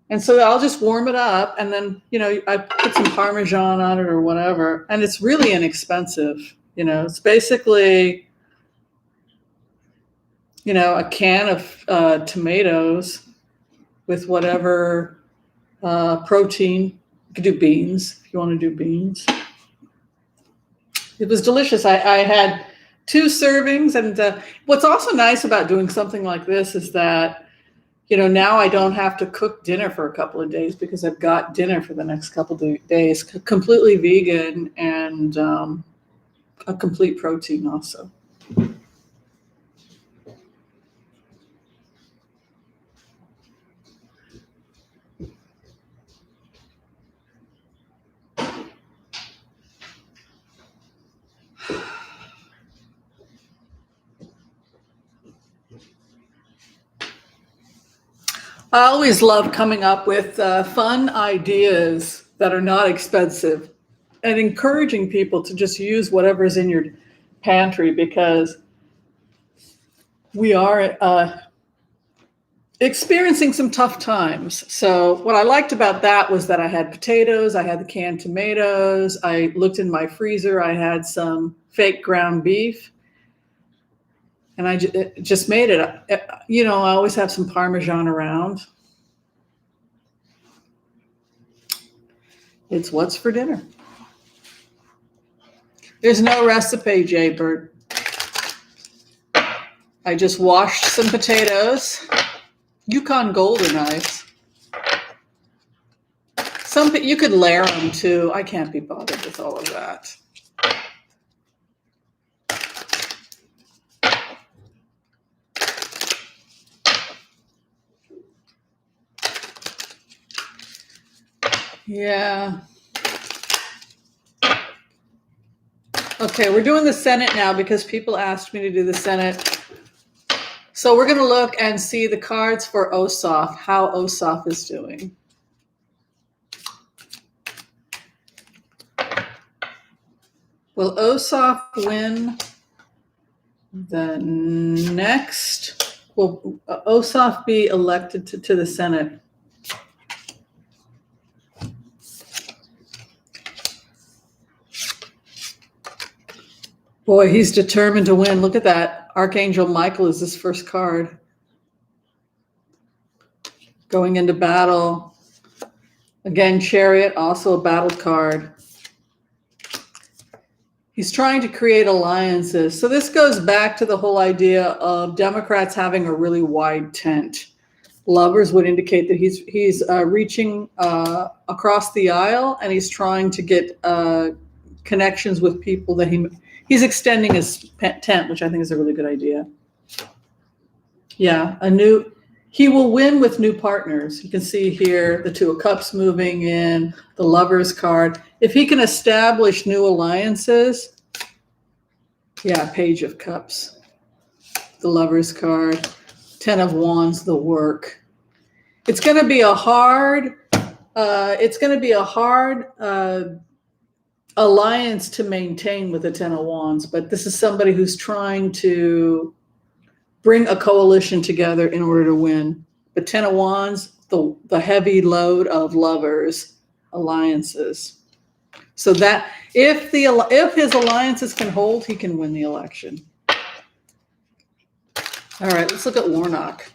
And so I'll just warm it up, and then, I put some Parmesan on it or whatever. And it's really inexpensive. It's basically, a can of tomatoes with whatever protein. You could do beans if you want to do beans. It was delicious. I had 2 servings. And what's also nice about doing something like this is that, now I don't have to cook dinner for a couple of days because I've got dinner for the next couple of days, completely vegan and a complete protein also. I always love coming up with fun ideas that are not expensive and encouraging people to just use whatever's in your pantry, because we are experiencing some tough times. So what I liked about that was that I had potatoes, I had the canned tomatoes, I looked in my freezer, I had some fake ground beef, and I just made it. I always have some Parmesan around. It's what's for dinner. There's no recipe, Jaybird. I just washed some potatoes. Yukon Gold are nice. You could layer them too. I can't be bothered with all of that. Yeah. Okay, we're doing the Senate now because people asked me to do the Senate. So we're going to look and see the cards for Ossoff, how Ossoff is doing. Will Ossoff win the next? Will Ossoff be elected to the Senate? Boy, he's determined to win. Look at that. Archangel Michael is his first card. Going into battle. Again, Chariot, also a battle card. He's trying to create alliances. So this goes back to the whole idea of Democrats having a really wide tent. Lovers would indicate that he's reaching across the aisle, and he's trying to get connections with people that he's extending his tent, which I think is a really good idea. Yeah, he will win with new partners. You can see here the Two of Cups moving in, the Lovers card. If he can establish new alliances, yeah, Page of Cups, the Lovers card, Ten of Wands, the work. It's going to be a hard alliance to maintain with the Ten of Wands, but this is somebody who's trying to bring a coalition together in order to win. But Ten of Wands, the heavy load of Lovers alliances. So that if his alliances can hold, he can win the election. All right, let's look at Warnock.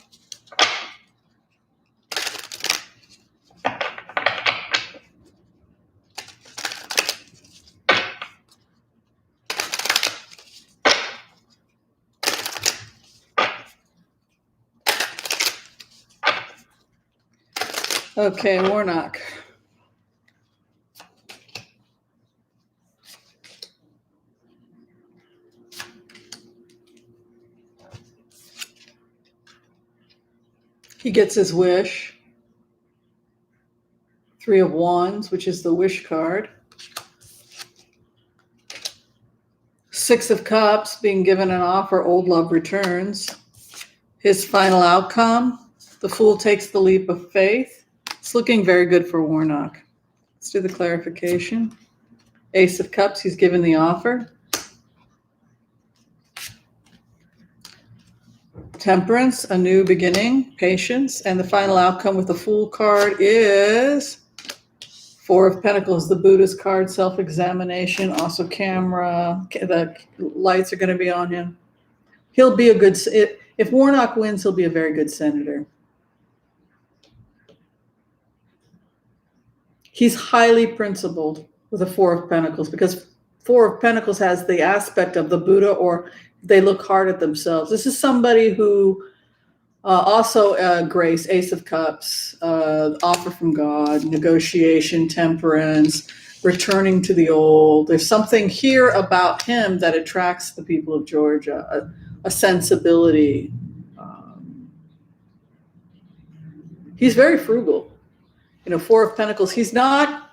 Okay, Warnock. He gets his wish. Three of Wands, which is the wish card. Six of Cups, being given an offer, old love returns. His final outcome, the Fool takes the leap of faith. It's looking very good for Warnock. Let's do the clarification. Ace of Cups, he's given the offer. Temperance, a new beginning, patience, and the final outcome with the Fool card is Four of Pentacles, the Buddhist card, self-examination, also camera. The lights are going to be on him. He'll be a good, if Warnock wins, he'll be a very good senator. He's highly principled with the Four of Pentacles, because Four of Pentacles has the aspect of the Buddha, or they look hard at themselves. This is somebody who also grace, Ace of Cups, offer from God, negotiation, temperance, returning to the old. There's something here about him that attracts the people of Georgia, a sensibility. He's very frugal. Four of Pentacles. He's not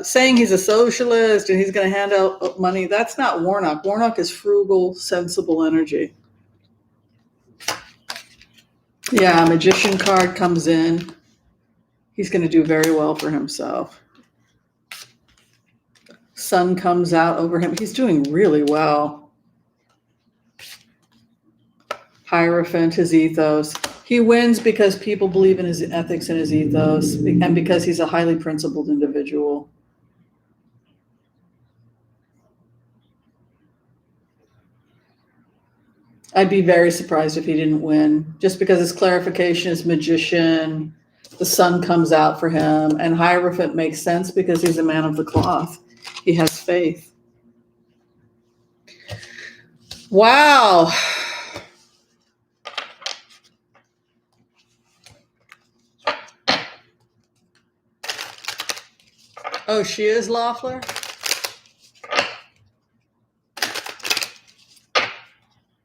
saying he's a socialist and he's going to hand out money. That's not Warnock. Warnock is frugal, sensible energy. Yeah, magician card comes in. He's going to do very well for himself. Sun comes out over him. He's doing really well. Hierophant, his ethos. He wins because people believe in his ethics and his ethos, and because he's a highly principled individual. I'd be very surprised if he didn't win, just because his clarification is magician. The sun comes out for him, and Hierophant makes sense because he's a man of the cloth. He has faith. Wow. Oh, she is Loeffler?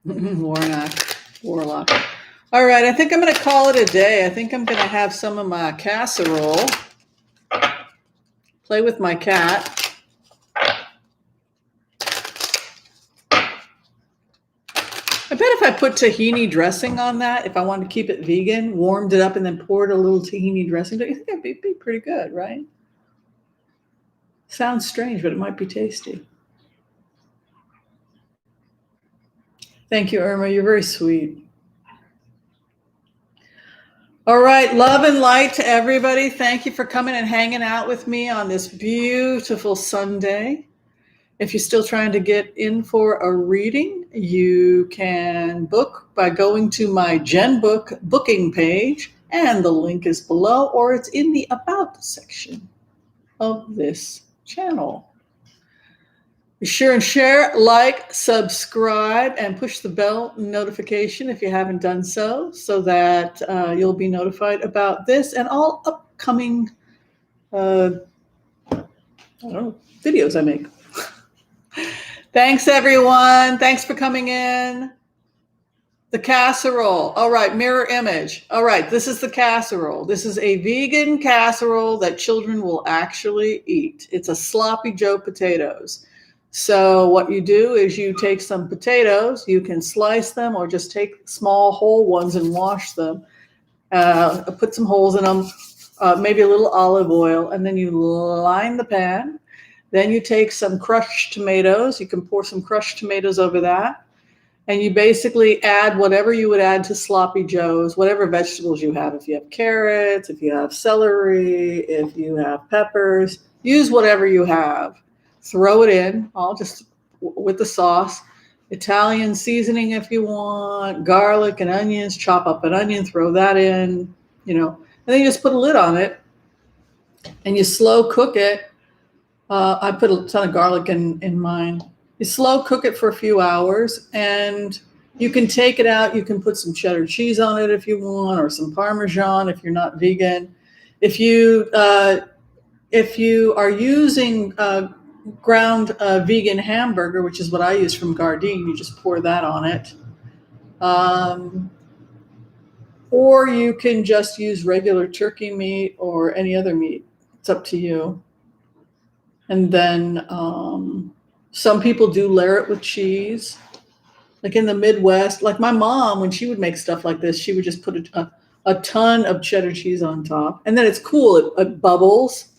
Warlock. All right, I think I'm going to call it a day. I think I'm going to have some of my casserole. Play with my cat. I bet if I put tahini dressing on that, if I wanted to keep it vegan, warmed it up and then poured a little tahini dressing, don't you think that'd be pretty good, right? Sounds strange, but it might be tasty. Thank you, Irma. You're very sweet. All right. Love and light to everybody. Thank you for coming and hanging out with me on this beautiful Sunday. If you're still trying to get in for a reading, you can book by going to my GenBook booking page, and the link is below, or it's in the About section of this channel. Be sure and share, like, subscribe, and push the bell notification if you haven't done so that you'll be notified about this and all upcoming videos I make. Thanks, everyone. Thanks for coming in. The casserole. All right, mirror image. All right, this is the casserole. This is a vegan casserole that children will actually eat. It's a sloppy Joe potatoes. So what you do is you take some potatoes, you can slice them or just take small whole ones and wash them. Put some holes in them, maybe a little olive oil, and then you line the pan. Then you take some crushed tomatoes. You can pour some crushed tomatoes over that. And you basically add whatever you would add to sloppy joes, whatever vegetables you have. If you have carrots, if you have celery, if you have peppers, use whatever you have. Throw it in, all just with the sauce. Italian seasoning if you want, garlic and onions, chop up an onion, throw that in, and then you just put a lid on it and you slow cook it. I put a ton of garlic in mine. You slow cook it for a few hours, and you can take it out. You can put some cheddar cheese on it if you want, or some Parmesan if you're not vegan. If you are using ground vegan hamburger, which is what I use from Gardein, you just pour that on it. Or you can just use regular turkey meat or any other meat. It's up to you. And then some people do layer it with cheese. Like in the Midwest, like my mom, when she would make stuff like this, she would just put a ton of cheddar cheese on top. And then it's cool. It bubbles.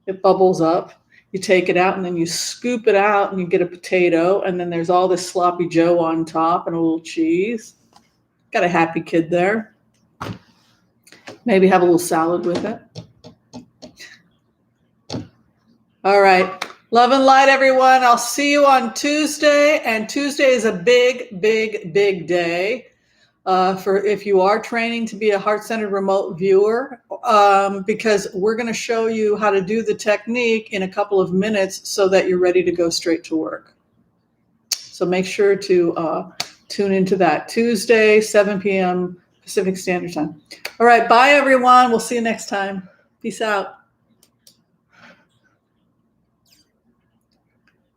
It bubbles up. You take it out and then you scoop it out and you get a potato. And then there's all this sloppy Joe on top and a little cheese. Got a happy kid there. Maybe have a little salad with it. All right. Love and light, everyone. I'll see you on Tuesday. And Tuesday is a big, big, big day for if you are training to be a heart-centered remote viewer, because we're going to show you how to do the technique in a couple of minutes so that you're ready to go straight to work. So make sure to tune into that Tuesday, 7 p.m. Pacific Standard Time. All right. Bye, everyone. We'll see you next time. Peace out.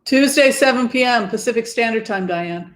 Tuesday, 7 p.m. Pacific Standard Time, Diane.